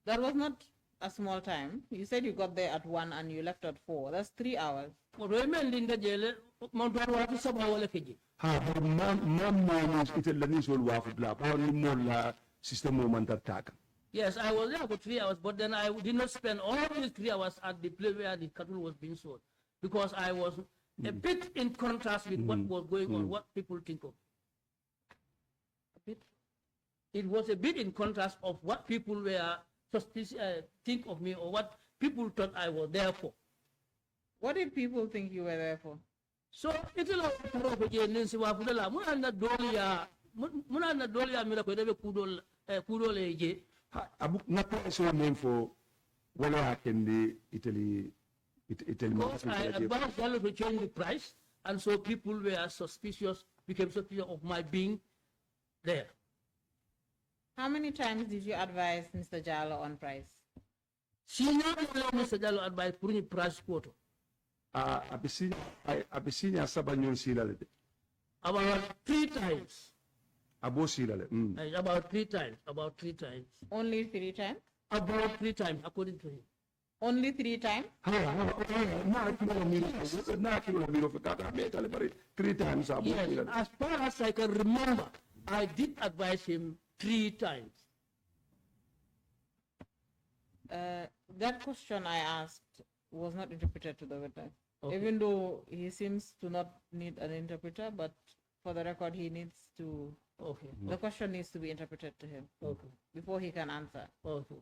that was not a small time. You said you got there at 1 and you left at 4. That's 3 hours. But women in the jail, Montreal was somehow like a ha ba mam mo itel la ni sol wa fu la ba ni mo la system mo man tak Yes, I was there for 3 hours, but then I did not spend all these 3 hours at the place where the cattle was being sold, because I was a bit in contrast with what was going on, what people think of. A bit. It was a bit in contrast of what people were think of me, or what people thought I was there for. What did people think you were there for? So it's a lot of Nancy Wafudala, Munana Dolia Miracle, Kudo Leje. abu na pa so men fo wala hakende Italy Because I advised Gallo to change the price, and so people were became suspicious of my being there. How many times did you advise Mr. Jallo on price? Senior Mr. Jallo advised putting a price quota abisinya sabanyon sila le about 3 times. abo sila le About 3 times. About 3 times. Only 3 times? About 3 times, according to him. Only 3 times? na kilo miro fe kata be tale bari 3 times abo Yes, sila as far as I can remember, I did advise him 3 times. That question I asked was not interpreted to the witness. Okay. Even though he seems to not need an interpreter, but for the record, he needs to, Okay. the question needs to be interpreted to him Okay. before he can answer. Okay.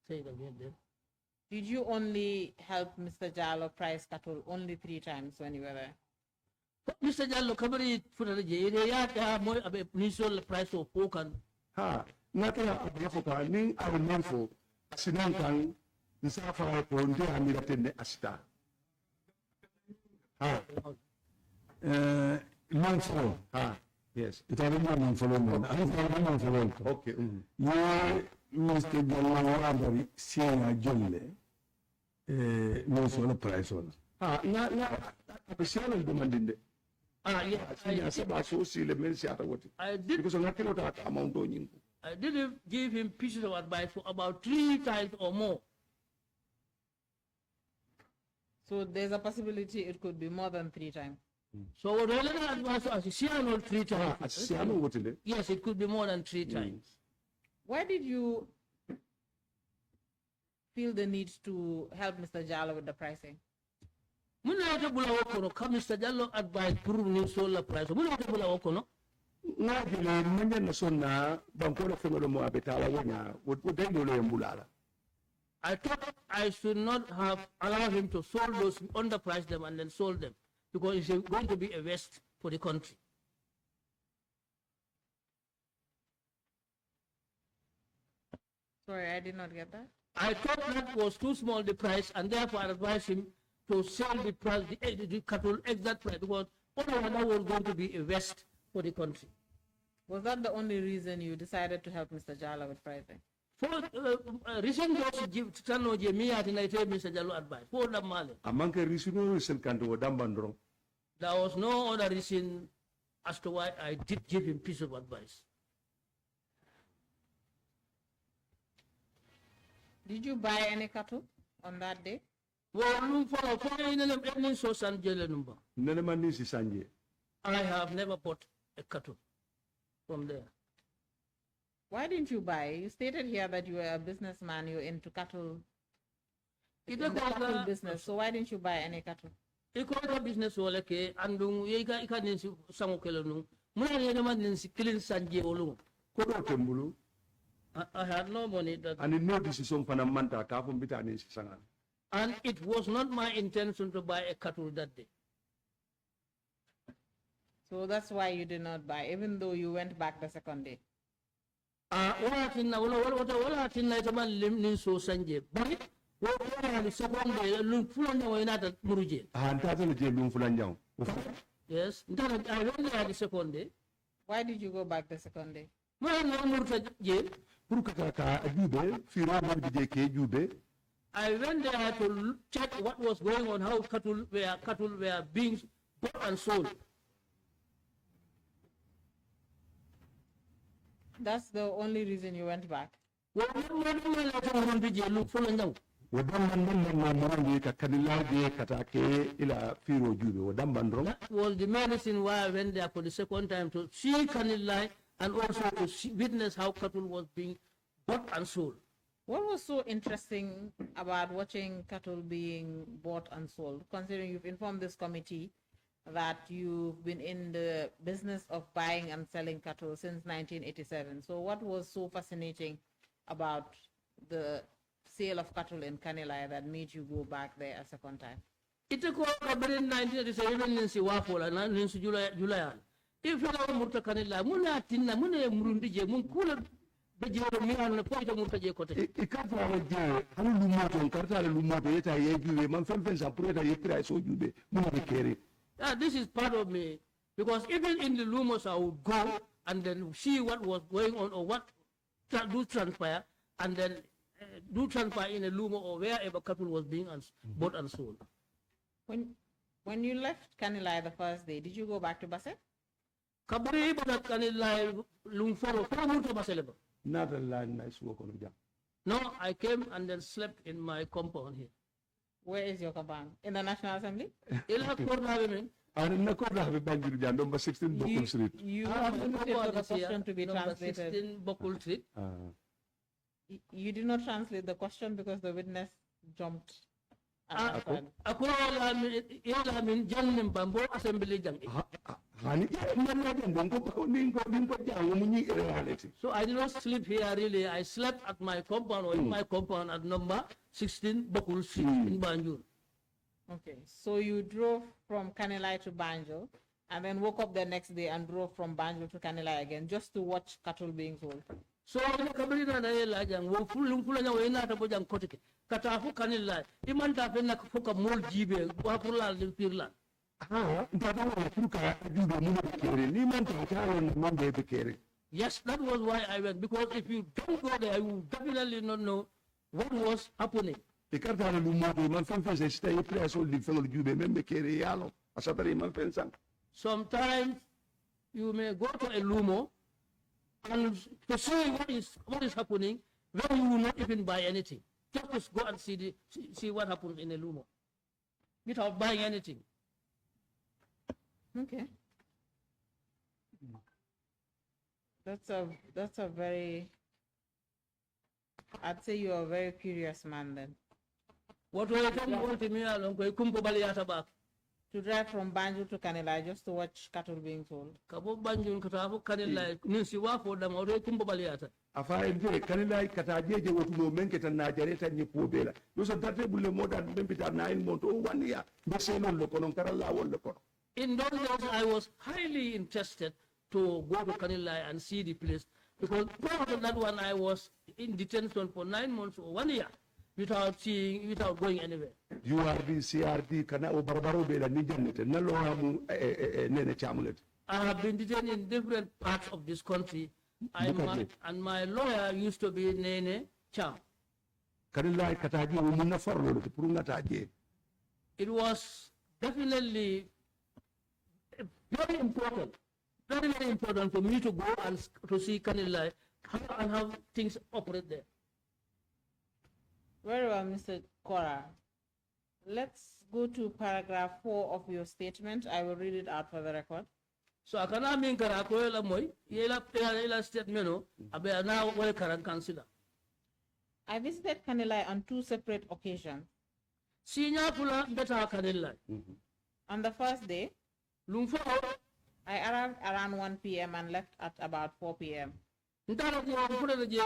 Say it again then. Did you only help Mr. Jallo price cattle only 3 times when you were there? Mr. Jallo, kabari funa je ya mo abe initial price of pork and ha ngata abo fo ka ni al manfo sinan kan nsafa ko nde amira tenne asita ha Man follow. ha yes Italian man follow man. I don't man follow. okay Ya Mr. Jallo Wardari Siena Jolle. No solo price on. ha na abisiano demandinde yes, ya saba so sile men si ata woti I did because ngakelo ta amount do nyingu I did give him pieces of advice for about 3 times or more. So there's a possibility it could be more than 3 times. So what I advised as Siano 3 times. asiano woti le Yes, it could be more than 3 times. Why did you feel the need to help Mr. Jallo with the pricing? Muna ta bula wokono kam Mr. Jallo advice pour ni sola price. Muna ta bula wokono. na dile manya na sonna banko la fengolo mo abetala wonya wodai do le mbulala I thought I should not have allowed him to sold those, underprice them and then sold them, because it's going to be a waste for the country. Sorry, I did not get that. I thought that was too small the price, and therefore I advised him to sell the price, the cattle exact price, because otherwise that was going to be a waste for the country. Was that the only reason you decided to help Mr. Jallo with pricing? For reason just give Tano Jemia and I tell Mr. Jallo advice. For the Mali. amanke risino sel kanto dambandro There was no other reason as to why I did give him piece of advice. Did you buy any cattle on that day? Well, lum follow for any so san jele number. nene man ni si sanje I have never bought a cattle from there. Why didn't you buy? You stated here that you were a businessman, you're into cattle, in the cattle business. So why didn't you buy any cattle? Iko business wala ke andung ye ika ninsi sango kelo nung. Muna ye man ninsi kilin sanje olung. ko do tembulu I had no money that, ani no decision fana manta ka fo mbita ni si sangan and it was not my intention to buy a cattle that day. So that's why you did not buy, even though you went back the second day. Wala tinna ita man lim nin so sanje. Bari wala ni second day lum fulanya wa inata muruje. han tata le je lum fulan jaw Yes, ndana I went there the second day. Why did you go back the second day? Mwana na murta je. pour que ka jube fi ro man je ke jube I went there to check what was going on, how cattle were being bought and sold. That's the only reason you went back. wadam man morandi ka kanilaje katake ila firo jube wadam bandro That was the main reason why I went there for the second time, to see Kanilai and also to witness how cattle was being bought and sold. What was so interesting about watching cattle being bought and sold, considering you've informed this committee that you've been in the business of buying and selling cattle since 1987? So what was so fascinating about the sale of cattle in Kanilai that made you go back there a second time? Ite ko kabere 1987 ninsi wafola na ninsi July. If you are murta Kanilai, muna tinna muna murundi je mun kula bejero mi an ko ita murta je kote. ikata wa je halu lumoto karta le lumoto yeta ye jube man fen sa pour eta ye price so jube mun be kere This is part of me, because even in the rumors I would go and then see what was going on or what do transpire, and then do transpire in a rumor or wherever cattle was being bought and sold. When you left Kanilai the first day, did you go back to Basse? Kabari badat Kanilai lumforo ko muto baseleba. nata la nice work on jam No, I came and then slept in my compound here. Where is your compound? In the National Assembly? Ila korna men. ana na ko da be banjir jam number 16 bokul street You I have permitted compound for the is here, question to be number translated. 16 Bokul Street. You did not translate the question because the witness jumped and answered. Ako ila min jannim bambo assembly jang. hani man na den ko jam mu ni reality So I did not sleep here really. I slept at my compound or in my compound at number 16 Bokul Street in Banjul. Okay, so you drove from Kanilai to Banjul and then woke up the next day and drove from Banjul to Kanilai again just to watch cattle being sold. So ina kabari na ila jang wo fulung fulanya wo ina ta bojang kotike. Kata fu Kanilai. Iman ta fe nak foka mol jibe wa purla de pirla. ntata wa pour ka jube mun be kere ni man ta ka on man be kere Yes, that was why I went, because if you don't go there, you will definitely not know what was happening. ikarta le lumoto man fen se stay price so li fen jube même be kere yalo asatari man fen sang Sometimes you may go to a lumo and to see what is happening, when you will not even buy anything. Just go and see what happens in a lumo without buying anything. Okay. That's a very, I'd say you're a very curious man then. What will come to me along kumpo baliyata back? To drive from Banjul to Kanilai just to watch cattle being sold. Kabo banjun katafu kanila ninsi wafo da mawre kumpo baliyata. afa ente kanila kata jeje wotuno menke tan na jareta ni pobela do so date bulle modan bempita 9 months o 1 year be selon le kono karalla wol le kono In those days, I was highly interested to go to Kanilai and see the place, because prior to that one, I was in detention for 9 months or 1 year without going anywhere. URD CRD kana o barbaro be la ni jannete na lo hamu nene chamulet I have been detained in different parts of this country, and my lawyer used to be Nene Cham. kanila kata je o mun na farlo de pour ngata je It was definitely very important for me to go and to see Kanilai and how things operate there. Very well, Mr. Kora. Let's go to paragraph 4 of your statement. I will read it out for the record. So akana min kara ko la moy yela statement no abe na wal karan consider. I visited Kanilai on 2 separate occasions. Sinya pula beta Kanilai. On the first day, Lumfo I arrived around 1 p.m. and left at about 4 p.m. ntara ko pula je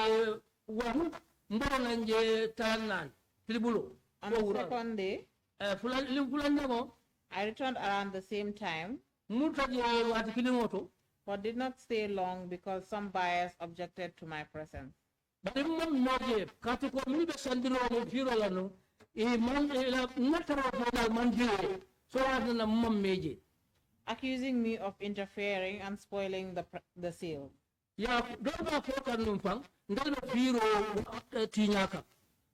wahu mbona nje tanan tribulo. On the second day, Fulan limfulan nako I returned around the same time, muta je wati kilimoto. but did not stay long because some buyers objected to my presence. Bari mom moje katu ko mi be sandiro mo firo la no e man e la natara ko dal man jere so na mom meje Accusing me of interfering and spoiling the sale. ya do ba ko kan num fang ndal be firo tinyaka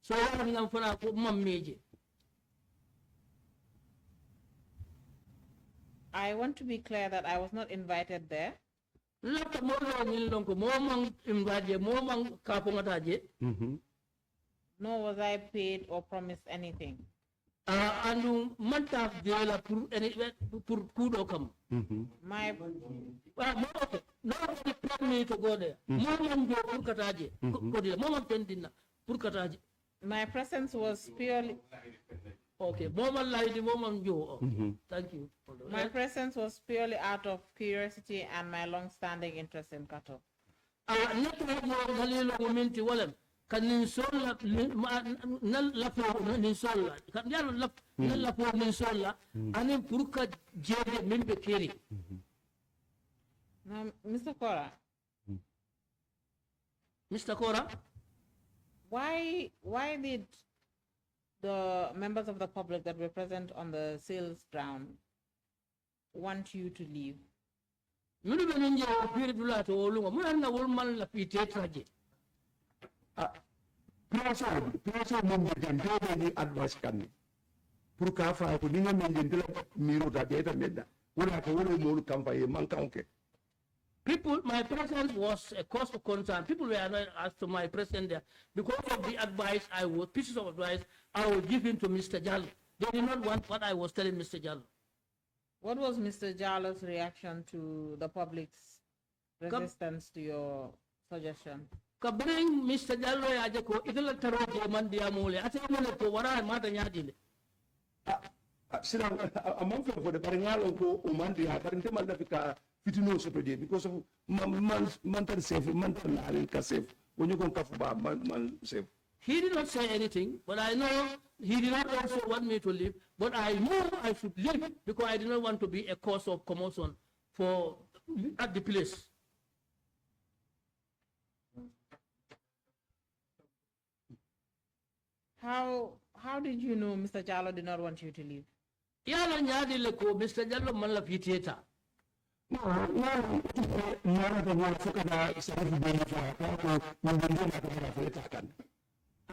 so na fana ko mom meje. I want to be clear that I was not invited there. Lata mo lo ni lonko mo man imbaje mo man ka ko ngataje Nor was I paid or promised anything. anu manta de la pour kudo kam My mo okay no paid me to go there mo man do pour kataje ko dila mo man pendina pour kataje my presence was purely okay mo man laydi mo man jo thank you my presence was purely out of curiosity and my long-standing interest in cattle. neto mo dalilo mo minti wala kanin solla nal la po nin solla kan yalla la nal la po nin solla anen pour ka jede membe keri. Now, Mr. Kora, why did the members of the public that were present on the sales ground want you to leave? Minu be ninja period dula to olunga mun na wol man la pite traje. Pirasa mo jante ni advice kan pour ka fa ko ninga men jente la miro da deta medda wala ko wala mo kam fa e man kanke. People, my presence was a cause of concern. People were annoyed as to my presence there because of the advice pieces of advice I was giving to Mr. Jallo. They did not want what I was telling Mr. Jallo. What was Mr. Jallo's reaction to the public's resistance to your suggestion? Kabring Mr. Jallo ya jako itala taro je man dia mole ate mole ko wara mata nyadile. Sila among for the paringalo ko umandi ha parinte mal da fika fitino so je because of man safe man alin ka safe when you go kafu ba man safe. He did not say anything, but I know he did not also want me to leave. But I knew I should leave because I did not want to be a cause of commotion at the place. How did you know Mr. Jallo did not want you to leave? Yala nyadi leko Mr. Jallo man la fitieta.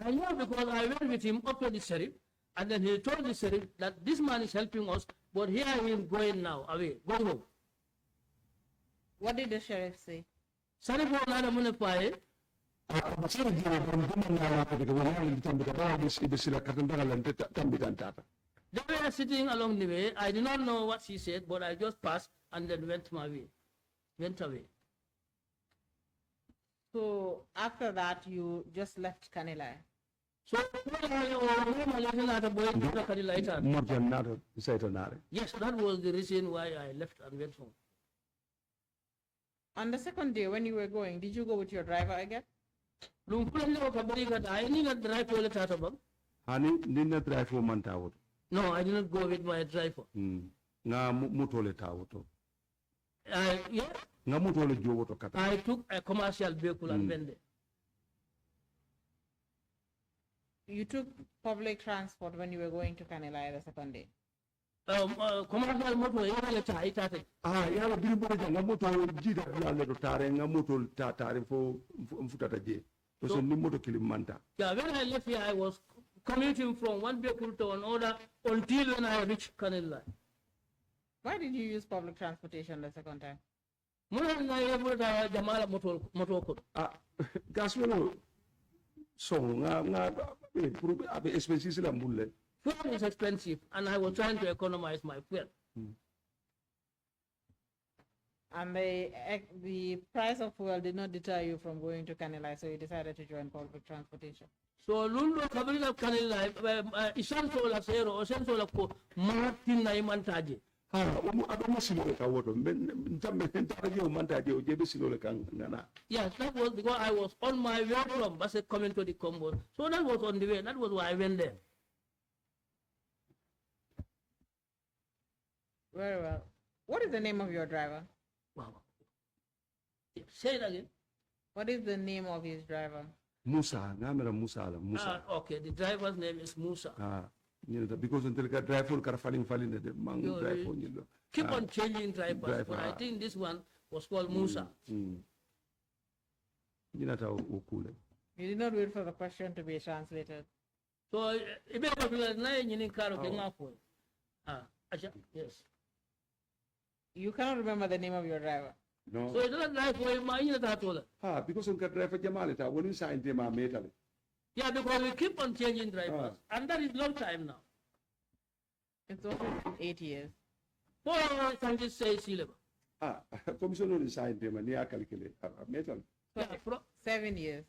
I know because I went with him up to the sheriff, and then he told the sheriff that this man is helping us, but here he is going now, away, going home. What did the sheriff say? Sheriff wala na muna pae. They were sitting along the way. I did not know what she said, but I just passed and then went away. So after that, you just left Kanilai? So, yes, that was the reason why I left and went home. On the second day, when you were going, did you go with your driver again? No, I did not go with my driver. Yeah. I took a commercial vehicle and went there. You took public transport when you were going to Kanilai the second day? Commercial motor, yala bimbo nga moto jida la do tare nga moto tare fo mfutata je so ni moto kilimanta. Yeah, when I left here, I was commuting from one vehicle to another until when I reached Kanilai. Why did you use public transportation the second time? Gaswelo so pour abe expenses la mbulle. Fuel is expensive, and I was trying to economize my fuel. And the price of fuel did not deter you from going to Kanilai, so you decided to join public transportation. So lundo kabila kanila isanso la sero o senso la ko martin na imantaje. Abe masilo le ka woto ntamme ntaje o mantaje o jebe silo le kan ngana. Yes, that was because I was on my way from Basse coming to the Congo. So that was on the way. That was why I went there. Very well. What is the name of your driver? Wow. Say it again. What is the name of his driver? Musa, ngamera Musa la Musa. Okay, the driver's name is Musa. Because until ka drive for car falling de mang drive for you. Keep on changing drivers, but I think this one was called Musa. You did not wait for the question to be translated. So, yes. You cannot remember the name of your driver. No. So it doesn't drive for him. Because on ka drive for Jamalita, when you sign them metal. Yeah, because we keep on changing drivers, and that is long time now. It's only 8 years. For scientists say sea level. Commissioner signed them and they are calculated metal. Yeah, 7 years.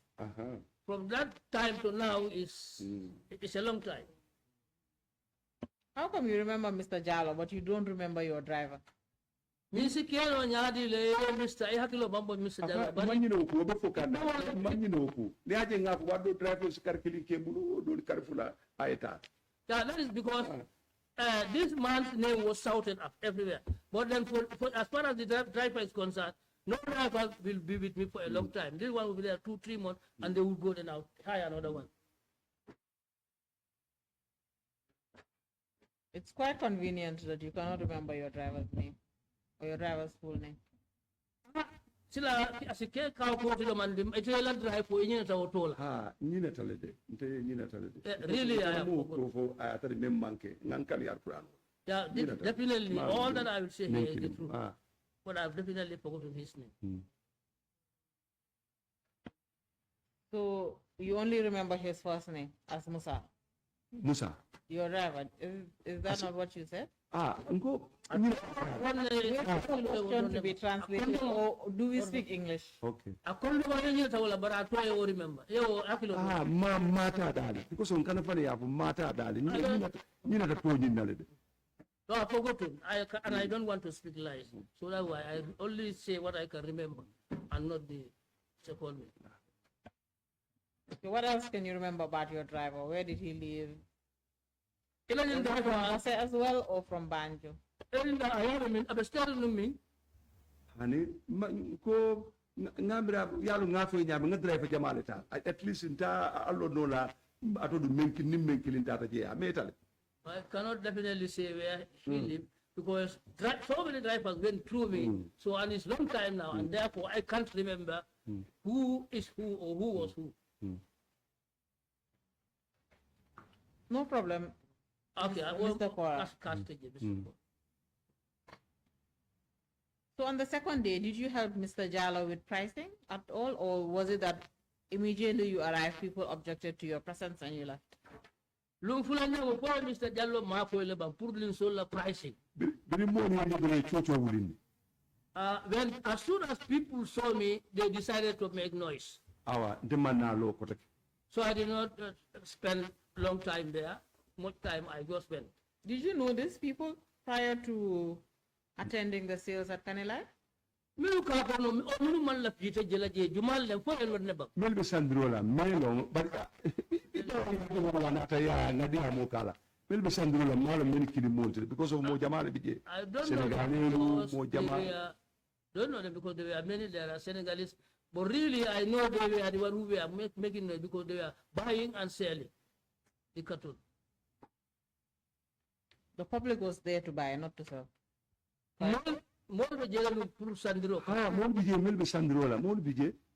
From that time to now is it's a long time. How come you remember Mr. Jallo, but you don't remember your driver? Mr. Kiano Nyadi le Mr. Ihakilo Bambo Mr. Jallo. But Manino ku obo fokana. Manino ku. Ne aje ngap wado drivers karkili kebulu do karfula aeta. Yeah, that is because this man's name was shouted up everywhere. But then for as far as the driver is concerned, no driver will be with me for a long time. This one will be there 2-3 months and they will go then out, hire another one. It's quite convenient that you cannot remember your driver's name or your driver's full name. Sila asike ka ko to man dim ite la drive ko yin ta otola. Nyina talede. Nte nyina talede. Really I am for atari mem manke ngankali alquran. Yeah, definitely all that I will say here is the truth. But I've definitely forgotten his name. So you only remember his first name as Musa? Musa. Your driver. Is that not what you said? Ngo. Question to be translated, or do we speak English? Okay. Akondo ba yin ta wala bara to I remember. Yo akilo. Mata dali. Because on kana fani yapo mata dali. Nyina ta to nyina lede. No, I forgotten. And I don't want to speak lies. So that's why I only say what I can remember and not the second name. Okay, what else can you remember about your driver? Where did he live? From Basse as well or from Banjo? Hani ko ngambira yalu ngafo nyama ngadrive jamaleta at least nta allo no la ato du menki nim menki linta je ametale. I cannot definitely say where he lived because so many drivers went through me. So and it's long time now, and therefore I can't remember who is who or who was who. No problem. Okay, I will Mr. So on the second day, did you help Mr. Jallo with pricing at all, or was it that immediately you arrived, people objected to your presence and you left? Mr. Jallo pricing. When as soon as people saw me, they decided to make noise. So I did not spend long time there. Much time I just spent. Did you know these people prior to attending the sales at Kanilai? Melbe Sandrola, Melo, but Melbe Sandrola, Mala Minikili because of Mojamala Bije. I don't know don't know them because there were many there are Senegalese, but really I know they were the one who were making noise because they were buying and selling the cattle. The public was there to buy, not to sell.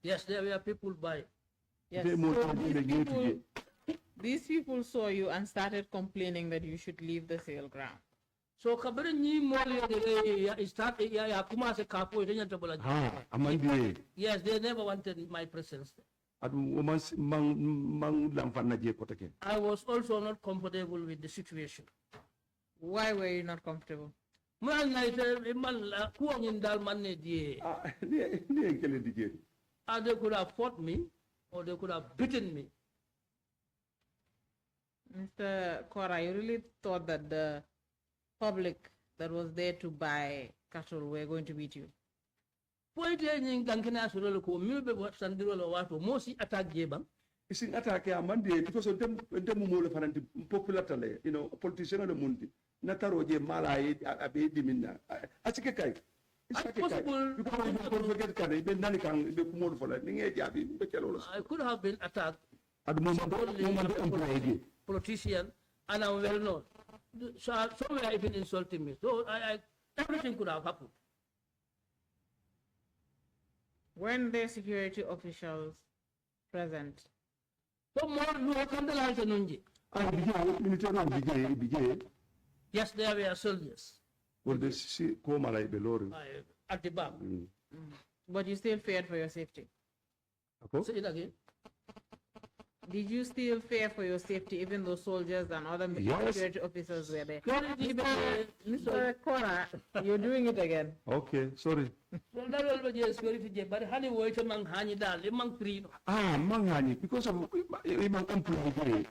Yes, there were people buying. Yes. These people saw you and started complaining that you should leave the sale ground. So kabere ni mole start ya kuma se kapo Amandi. Yes, they never wanted my presence. adu man lamfanna je kotake. I was also not comfortable with the situation. Why were you not comfortable? Man, I said, man, who are in Dalman? They could have fought me or they could have beaten me. Mr. Kora, you really thought that the public that was there to buy cattle were going to beat you? Point in Dankana Solo, maybe what Sandro Wato, most attack Jebam. It's in attack a Monday because of them popular, you know, politician of the mundi. Nataro je mala abe dimina. Asikekai. It's possible because you don't forget Kane, Ben Nanikan, the Kumon for I could have been attacked. At the moment, politician, and I'm well known. So somewhere even insulting me. So everything could have happened. When the security officials present? Yes, there were soldiers. Well, they see Koma like Belori. At the back. But you still feared for your safety? Say it again. Did you still fear for your safety even though soldiers and other security officers were there? Mr. Kora, you're doing it again. Okay, sorry. Manghani, because of employee.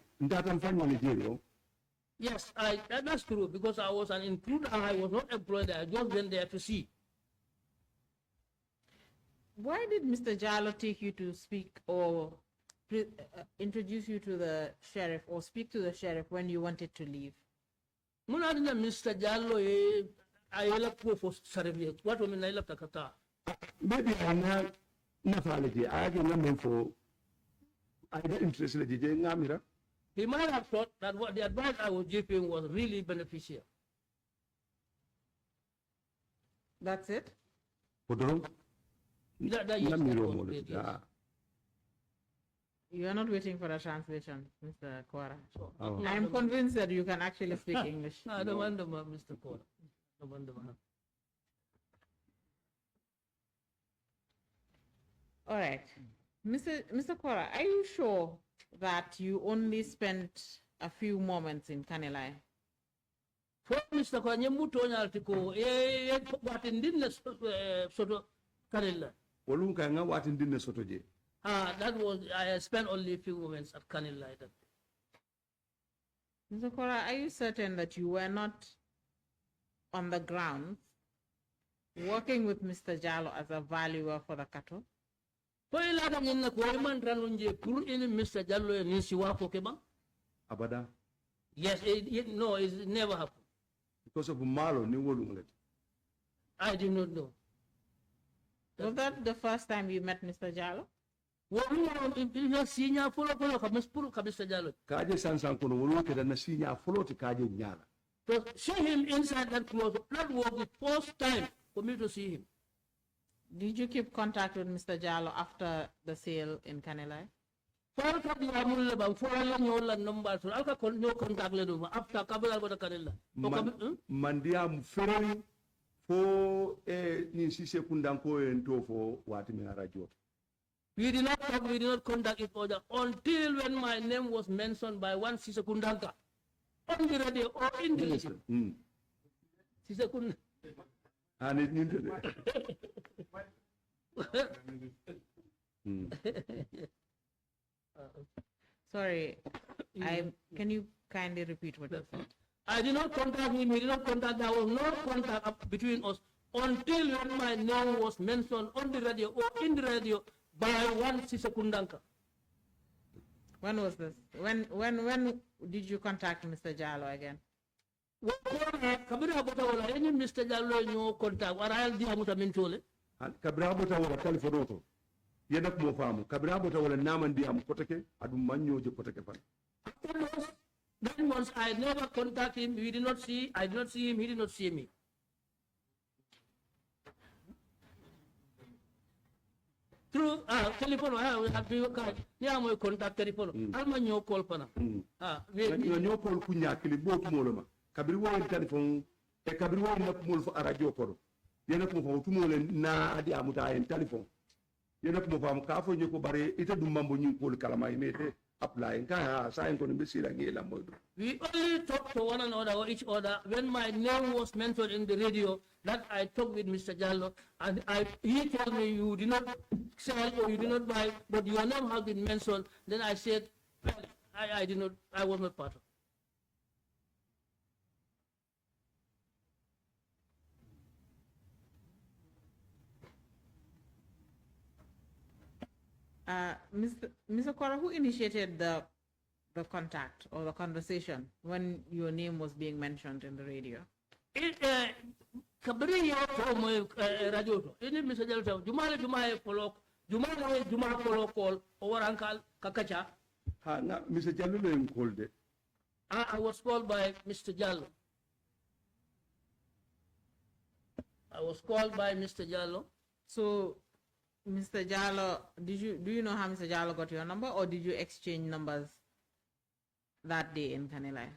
Yes, that's true, because I was an intruder. I was not employed there. I just went there to see. Why did Mr. Jallo take you to speak or introduce you to the sheriff or speak to the sheriff when you wanted to leave? Mr. Jallo, I left for service. What woman I left Takata? Maybe I'm not I don't for I don't interested in Namira. He might have thought that what the advice I was giving was really beneficial. That's it? You are not waiting for a translation, Mr. Kora. I am convinced that you can actually speak English. No, I don't wonder, Mr. Kora. No wonder. All right. Mr. Kora, are you sure that you only spent a few moments in Kanilai? For Mr. Kora, you moved on article, what in dinner soto Kanilai. What in dinner soto je? That was, I spent only a few moments at Kanilai. Mr. Kora, are you certain that you were not on the ground working with Mr. Jallo as a valuer for the cattle? Abada? Yes, no, it never happened. Because of Malo, I did not know. Was that the first time you met Mr. Jallo? Kaje Sansan kono wolo ke na sinya follow to kaje nyala. To see him inside that closet, that was the first time for me to see him. Did you keep contact with Mr. Jallo after the sale in Kanilai? After Mandiam ferry for ni sise kundanko ento for what me radio. We did not talk, we did not contact each other until when my name was mentioned by one Sisekundanga on the radio or in the listen. Sisekundanga. And it needed Sorry, can you kindly repeat what you said? I did not contact him, he did not contact, there was no contact between us until when my name was mentioned on the radio or in the radio by one Sisekundanga. When was this? When did you contact Mr. Jallo again? Kabira bota wala any Mr. Jallo no contact wala di amuta mentole. Kabira bota wala telephone to. Yena ko famu. Kabira bota wala naman di am kotake adu manyo je kotake fan. That once I never contact him, we did not see, I did not see him, he did not see me. Through telephone, I have to contact telephone. I'm a new call pana. New call kunya kili both moloma. Kabiri wo telephone e kabiri wo na mol fo radio ko. Yena ko ho tumole na adi amuta en telephone. yena ko fam ka fo nyiko bare ite dum mambo nyin ko kalama imete apply ka ha sa en ko be sila ngela moydo. We only talk to one another or each other when my name was mentioned in the radio. That I talked with Mr. Jallo, and he told me you did not sell or you did not buy, but your name has been mentioned. Then I said, well, I did not. I was not part of. Mr. Kora, who initiated the contact or the conversation when your name was being mentioned in the radio? Kabri ya to mo radio to ini Mr. Jallo jumale follow call o warankal kakacha. Ha na Mr. Jallo le called. I was called by Mr. Jallo. I was called by Mr. Jallo. So, Mr. Jallo, do you know how Mr. Jallo got your number, or did you exchange numbers that day in Kanilai?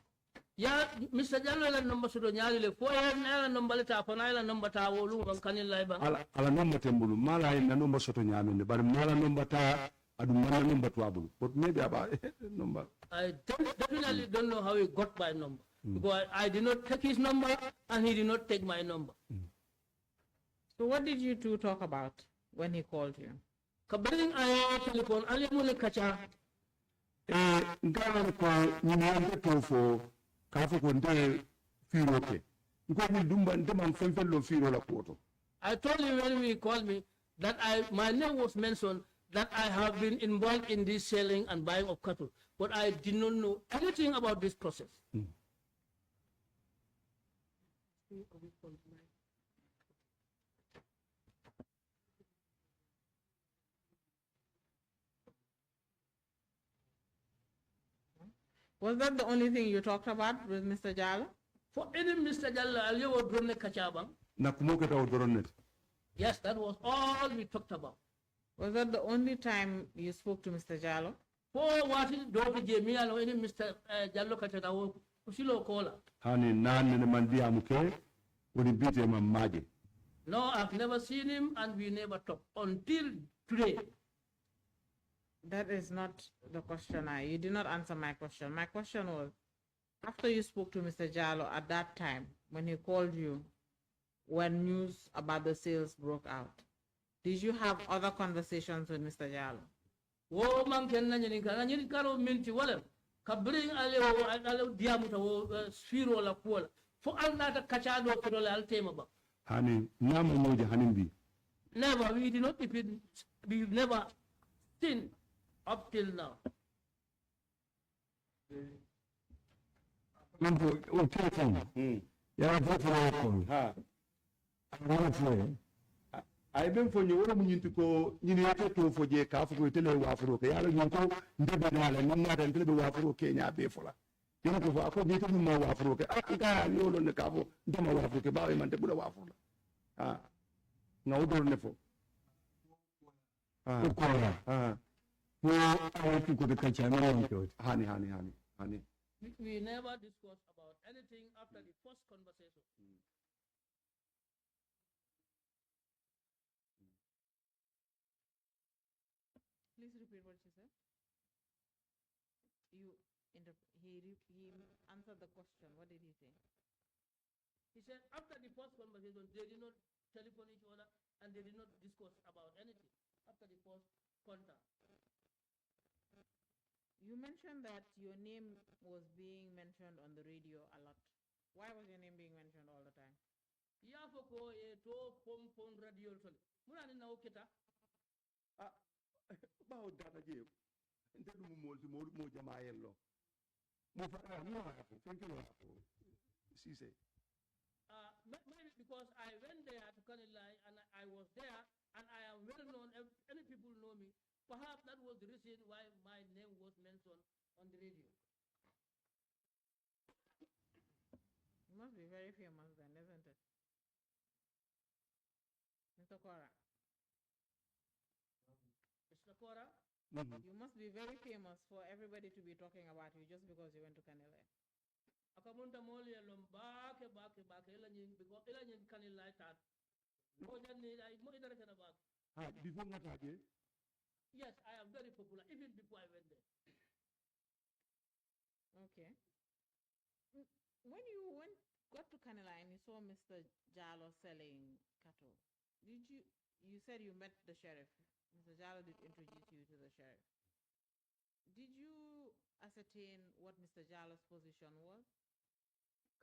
Yeah, Mr. Jallo la number sudo nyali le fo na number le ta fana la number ta wolu ban Kanilai ba. Ala number tembulu mala na number soto nyaminde bar mala number ta adu mala number to abulu, but maybe about number. I definitely don't know how he got my number because I did not take his number and he did not take my number. So what did you two talk about when he called you? Kabring ay telephone ali mo le kacha. Ngana ko nyande to fo ka fo ko nde firo ke ko mi dumba ndema femfello firo la koto. I told him when he called me that my name was mentioned, that I have been involved in this selling and buying of cattle, but I did not know anything about this process. Was that the only thing you talked about with Mr. Jallo? For any Mr. Jallo, aliyo drone kachabang. Na kumoke ta odoronet. Yes, that was all we talked about. Was that the only time you spoke to Mr. Jallo? For what is Dr. Jamie or any Mr. Jallo kachata usilo kola. Hani nane mandi amuke uni bite mamaje. No, I've never seen him and we never talked until today. That is not the question. You did not answer my question. My question was, after you spoke to Mr. Jallo at that time, when he called you, when news about the sales broke out, did you have other conversations with Mr. Jallo? Wo man ken nanyini karo minti wala kabring ale diamuta wo sfiro la kuola fo alnata kachado ko dole altema ba. Hani namu moja hanimbi. Never, we did not defeat, we never seen up till now. Mambo telephone. Ya telephone. Ha. Ana fo. Ay ben fo nyoro mu nyinti ko nyini yete to fo je ka fo ko tele wa fo ko yalla nyon ko ndebe dala non na tan tele wa fo ke nya be fola yene ko fo ko bi to mo wa fo ke ga yolo ne ka fo ndema wa fo ke ba man te bula wa fo ah na odor ne fo Ko la. Ko ay ko de kacha na ko. Hani. We never discussed about anything after the first conversation. Please repeat what you said. He answered the question. What did he say? He said after the first conversation, they did not telephone each other and they did not discuss about anything after the first contact. You mentioned that your name was being mentioned on the radio a lot. Why was your name being mentioned all the time? Ya foko e to pom radio tole. Muna ni na oketa. Ba o data je nte dum mo jama yello mo fa no ha ko fenke no ko si se Maybe because I went there to Kanilai and I was there and I am well known, any people know me. Perhaps that was the reason why my name was mentioned on the radio. You must be very famous then, isn't it? Mr. Kora. Mr. Kora? You must be very famous for everybody to be talking about you just because you went to Kanilai. Akamunta moli elom bake ela nyin because ela nyin Kanilai tat. Mo janni ay mo idara kana bak. ha before ngata je Yes, I am very popular, even before I went there. Okay. When you got to Kanila and you saw Mr. Jallo selling cattle, you said you met the sheriff. Mr. Jallo did introduce you to the sheriff. Did you ascertain what Mr. Jallo's position was?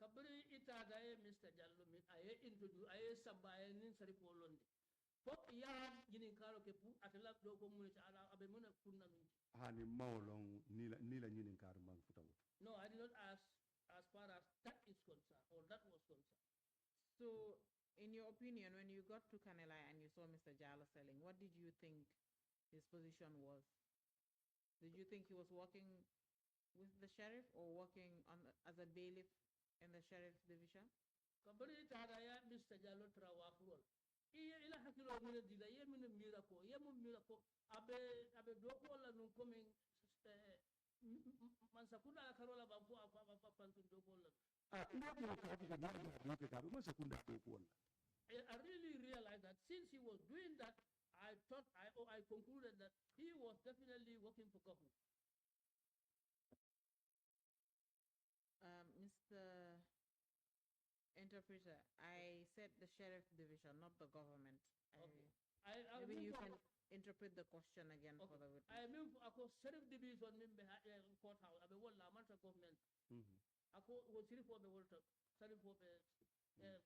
Kabri ita da Mr. Jallo mi aye introduce aye samba aye nin sari polondi. Pop ya jinin karo ke pu atela do ko mun ala abe mun kunna nun. Hani maolong nila nyinin kar man futawut. No, I did not ask as far as that is concerned or that was concerned. So, in your opinion, when you got to Kanila and you saw Mr. Jallo selling, what did you think his position was? Did you think he was working with the sheriff or working as a bailiff in the sheriff's division? Kabari tada ya Mr. Jallo trawafurol. Iya ila hakilo mune dila ye mune miracle ye mun miracle abe doko la nun coming man sakunda la karola ba fu apa pantun doko la. I really realized that since he was doing that, I concluded that he was definitely working for government. Mr. Interpreter, I said the sheriff division, not the government. Okay. Maybe you can interpret the question again for the witness. I mean, ako sheriff division member courthouse. Abe wala mantra government. Ako was sheriff of the world. Sheriff of the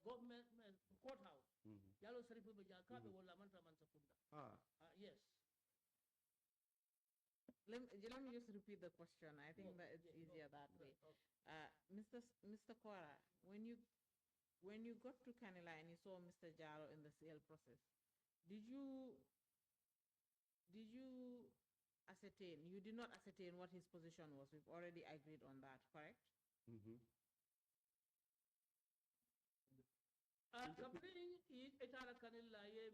government courthouse. Yalo sheriff of the jaka be wala mantra mansakunda. Yes. Let me just repeat the question. I think that it's easier that way. Mr. Kora, when you got to Kanila and you saw Mr. Jallo in the sale process, did you ascertain? You did not ascertain what his position was. We've already agreed on that, correct? Kapring itara Kanila ye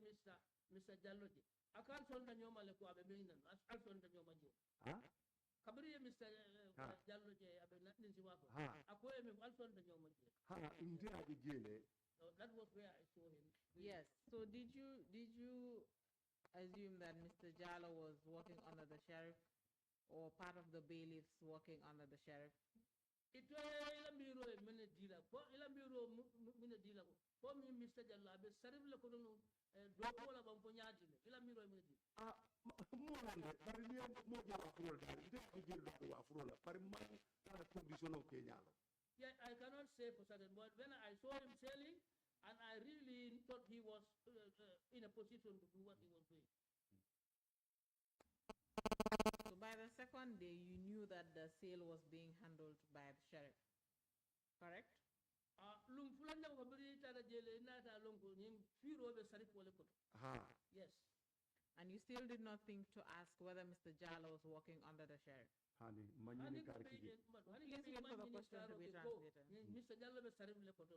Mr. Jallo ji. Akan sonda nyoma le ko abe minan. Al sonda nyoma ji. Kabiri ye Mr. Jallo je abe natin si wako. Ako ye me al sonda nyoma ji. That was where I saw him. Yes. So did you assume that Mr. Jallo was working under the sheriff or part of the bailiffs working under the sheriff? Ito ila biro e mene dila. Po ila biro mene dila. Po mi Mr. Jallo abe sarif le ko no doko la bampo nyaati le. Ila biro e mene dila. Yeah, I cannot say for certain, but when I saw him selling, and I really thought he was in a position to do what he was doing. So by the second day, you knew that the sale was being handled by the sheriff, correct? Yes. And you still did not think to ask whether Mr. Jallo was working under the sheriff? Hani Please wait for the question to be translated. Mr. Jallo be sarif le koto.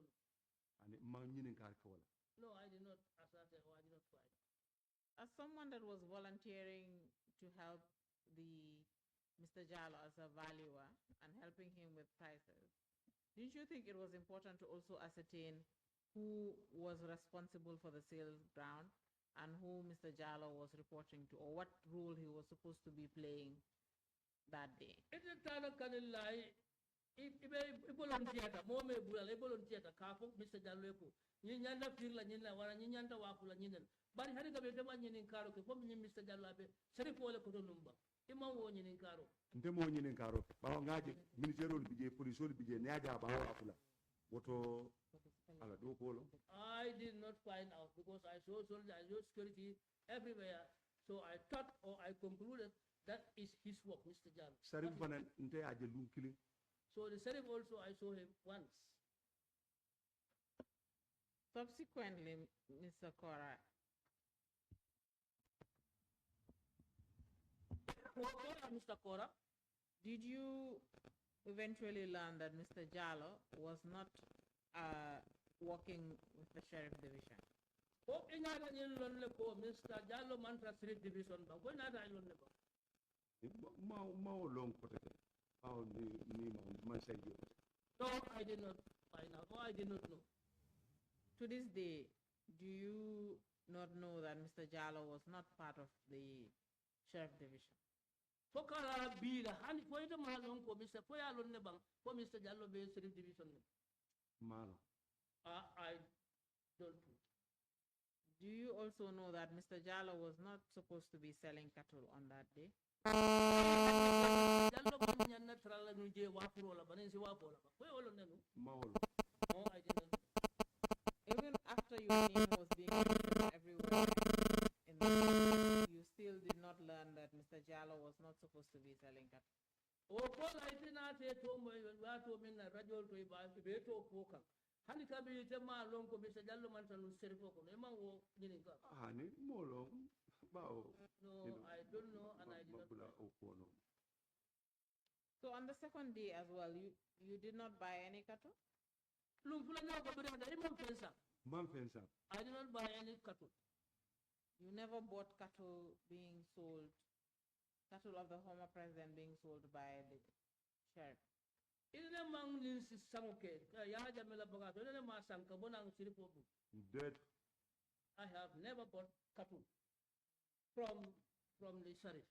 No, I did not assert or I did not find. As someone that was volunteering to help Mr. Jallo as a valuer and helping him with prices, didn't you think it was important to also ascertain who was responsible for the sales ground and who Mr. Jallo was reporting to, or what role he was supposed to be playing that day? Mr. Jallo nyanda firla nyanda wala nyanda wakula nyanda bari hari gabe dema nyinin karo ke fom Mr. Jallo be seri pole ko numba imam wo nyinin karo nte mo nyinin karo ba ngaje ministero bije police bije ne aja ba wakula woto ala do polo. I did not find out because I saw soldiers, I saw security everywhere, so I thought or I concluded that is his work, Mr. Jallo. Sarif bana nte aje lunkili. So the sheriff also I saw him once. Subsequently, Mr. Kora, Mr. Kora, did you eventually learn that Mr. Jallo was not working with the sheriff division? Mr. Jallo mantra street division ba ko nata ilon ne ba ma long protect how ni ma say you. No, I did not find out. I did not know. To this day, do you not know that Mr. Jallo was not part of the Sheriff Division. Fokala bila hani fo ita malon ko Mr. fo ya lon ne bang fo Mr. Jallo be Sheriff Division ne. Malo. I don't know. Do you also know that Mr. Jallo was not supposed to be selling cattle on that day? Jallo ko nyanna trala nu je wafuro la banen si wafo la fo yolo nenu. Mawolo. No, I didn't. Even after your name was being mentioned everywhere in the news, you still did not learn that Mr. Jallo was not supposed to be selling cattle. O ko la itina te to mo wa to min na radio to ba be to ko kan hani ka bi te ma lon ko Mr. Jallo man tan Sheriff ko no man wo nyini ka. Hani molo. Bao. No, I don't know and I did not. So on the second day as well, you did not buy any cattle? I did not buy any cattle. You never bought cattle being sold, cattle of the former president being sold by the sheriff? Dead. I have never bought cattle from the sheriff.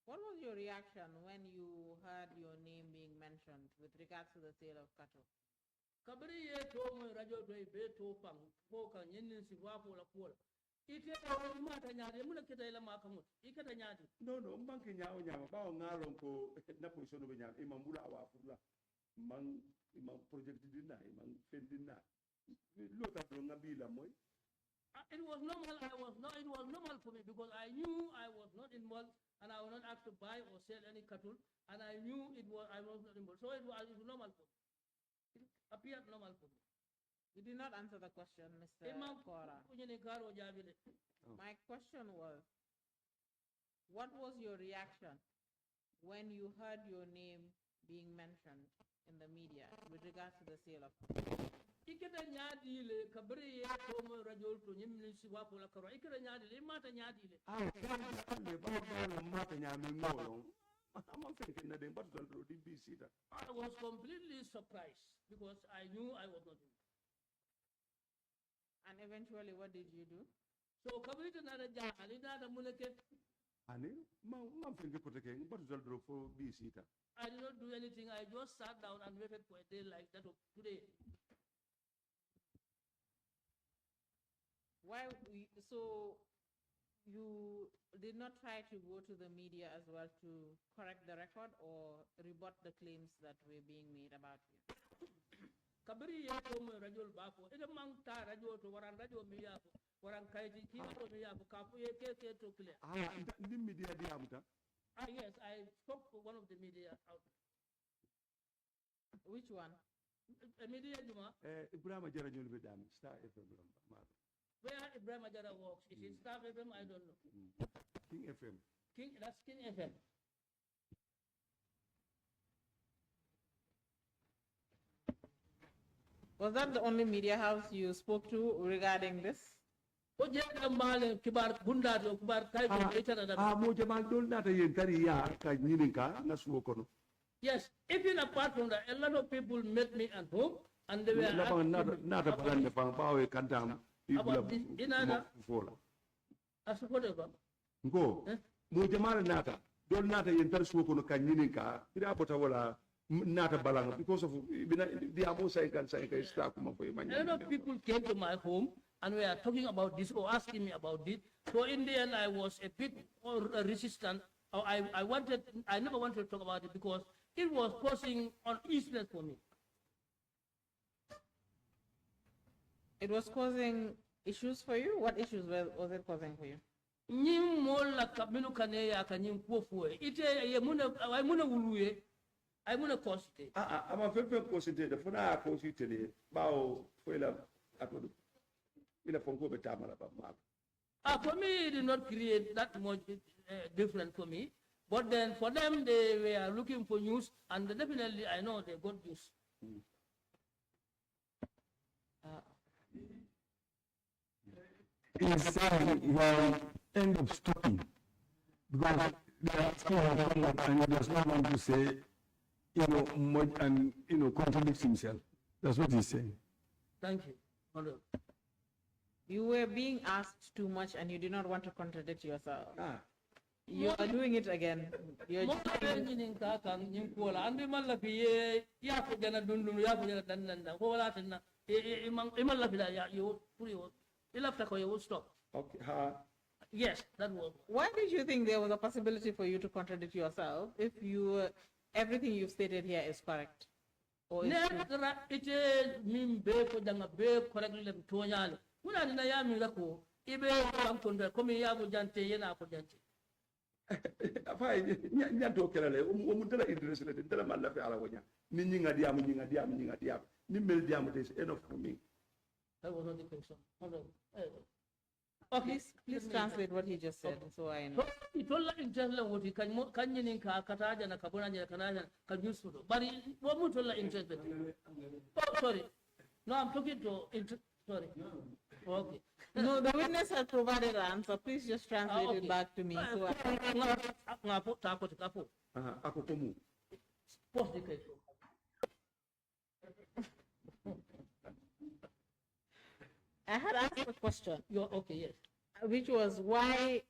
What was your reaction when you heard your name being mentioned with regards to the sale of cattle? Kabri ye to mo radio do be to pang ko kan yin si wa la ko ite o mata nyaade mun ke dai la ma kamut ikata nyaade No, mbanki nyaaw nyaaw ba o ngalon ko na position be nyaaw imam bula wa furla man imam project dina imam fendina lo ta do ngabila moy. It was normal. It was normal for me because I knew I was not involved and I was not asked to buy or sell any cattle, and I knew I was not involved. So it was normal for me. It appeared normal for me. You did not answer the question, Mr. Kora. My question was, what was your reaction when you heard your name being mentioned in the media with regards to the sale of cattle? Ikeda nyaadi le kabri ye to mo radio to nyimni si wa pola karo ikeda nyaadi le mata nyaadi le Le ba mata nyaami ngolo am thinking na dem but do di bisita. I was completely surprised because I knew I was not. And eventually what did you do? So kabri to na ja ali da muneke Ani mam thinking protect but do for bisita. I did not do anything. I just sat down and waited for a day like that of today. Why? So you did not try to go to the media as well to correct the record or rebut the claims that were being made about you? Kabiri ya ko mo radio bafo ida mang ta radio to waran radio mi ya ko waran kayti ki to mi ya ko ka fu ye ke to clear. Ndi media di amuta. Yes, I spoke for one of the media out. Which one? Media Juma. Ibrahim Jara Julu be dam Star FM. Where Ibrahim Ajara works, is it Star FM? I don't know. King FM. That's King FM. Was that the only media house you spoke to regarding this? Mo jamal dol nata yen tari ya ka nyininka na suwo kono. Yes, even apart from that, a lot of people met me at home and they were nata balande pa bawe kantam about this inana fola. Asupoteba. Ngo mo jamal nata dol nata yen tari suwo kono ka nyininka ida bota wala nata balanga because of the amosa kan sai ka sta kuma foi manya. A lot of people came to my home and we are talking about this or asking me about it. So in the end, I was a bit resistant. I never wanted to talk about it because it was causing uneasiness for me. It was causing issues for you? What issues was it causing for you? I'm a very positive. The phone I positive. Bao fuela atodu. For me, it did not create that much difference for me. But then for them, they were looking for news, and definitely I know they got news. Is you end up stopping because they are still and he does not want to say, much and contradict himself. That's what he's saying. Thank you. You were being asked too much and you did not want to contradict yourself. You are doing it again. You're mo be nyinin ka kan nyin ko la andi malla fi ye ya ko jana dundun ya ko jana dan ko wala tan e malla fi la ya yo puri yo ilafta ko yo stop. Okay. Yes, that was. Why did you think there was a possibility for you to contradict yourself if everything you've stated here is correct? Or is true? Netra ite min be ko danga be correctly le tonyale muna dina ya mi rako ibe kan konda ko mi ya go jante yana ko jante Afai nyanto kelale o mun tala interest le tala malla fi ala wonya ni nyinga diamu ni mel diamu is enough for me. that was not the question. Okay, please translate what he just said so I know. Itolla interest la woti kan nyinin ka kataja na kabona nya kananya kan yusudo bari wo mu tolla interest. Oh sorry, no, I'm talking to sorry. Okay. No, the witness has provided an answer. Please just translate it back to me. So Ngapo tapo tapo. Ako komu. Post the case. I had asked a question, You're okay, yes. which was why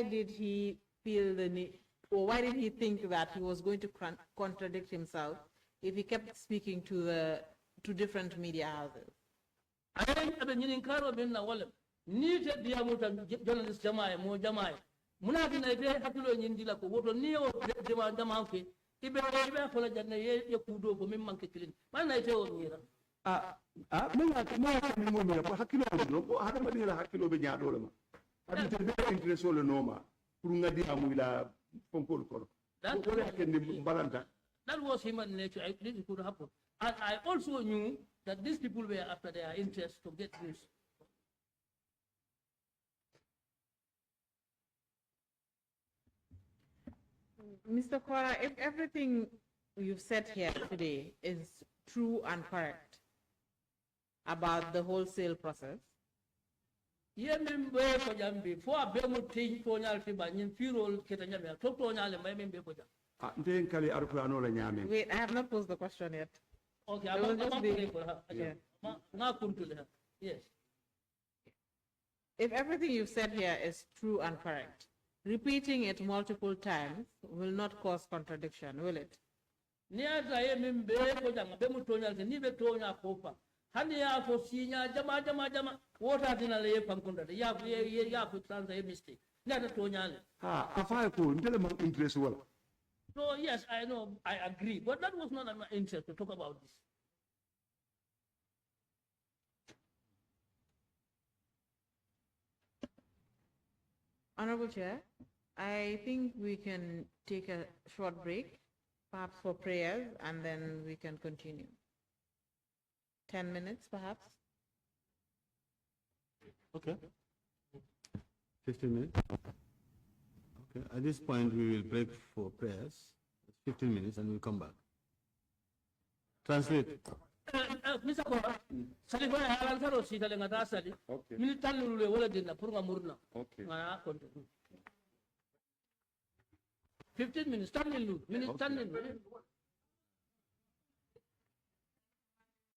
did he feel the need, or why did he think that he was going to contradict himself if he kept speaking to different media houses? I am nyinin karo bin na wala ni te biya muta journalist jama'a mo jama'a muna dina ite hakilo nyindi la ko woto ni o jama'a ke ibe ko la janna ye kudo ko min manke kilin man na ite o mira Menga mo me ko hakilo do ko hada ma dina hakilo be nyaado le ma adi te be interest le noma pour ngadi amu la fonkol ko ko le hakendi balanta. That was human nature. This could happen. And I also knew that these people were after their interest to get this. Mr. Kora, if everything you've said here today is true and correct about the wholesale process, Ye membe ko jambi fo abe mo tin ko nyal fi ba nyin firol keta nyame to nyale may membe ko jam. Nten kali arqurano la nyame. wait, I have not posed the question yet. Okay, It will just be- yes. If everything you've said here is true and correct, repeating it multiple times will not cause contradiction, will it? Nia zaye membe ko jam be mo to nyal ni be to nya ko pa. Hani ya fo sinya jama wota dina le pankunda ya fu transa ye mistake. Nia to nyale. Afai ko ndele ma interest wala. So yes, I know, I agree, but that was not my interest to talk about this. Honorable Chair, I think we can take a short break, perhaps for prayers, and then we can continue. 10 minutes, perhaps? Okay. 15 minutes. Okay. At this point, we will break for prayers. 15 minutes, and we'll come back. Translate. Mr. Kora, sali ko halal karo si tale ngata sali. Okay. Minute tan lule wala dinna pour nga murna. Okay. Ngana kontu. 15 minutes, tan lulu, minute tan lulu.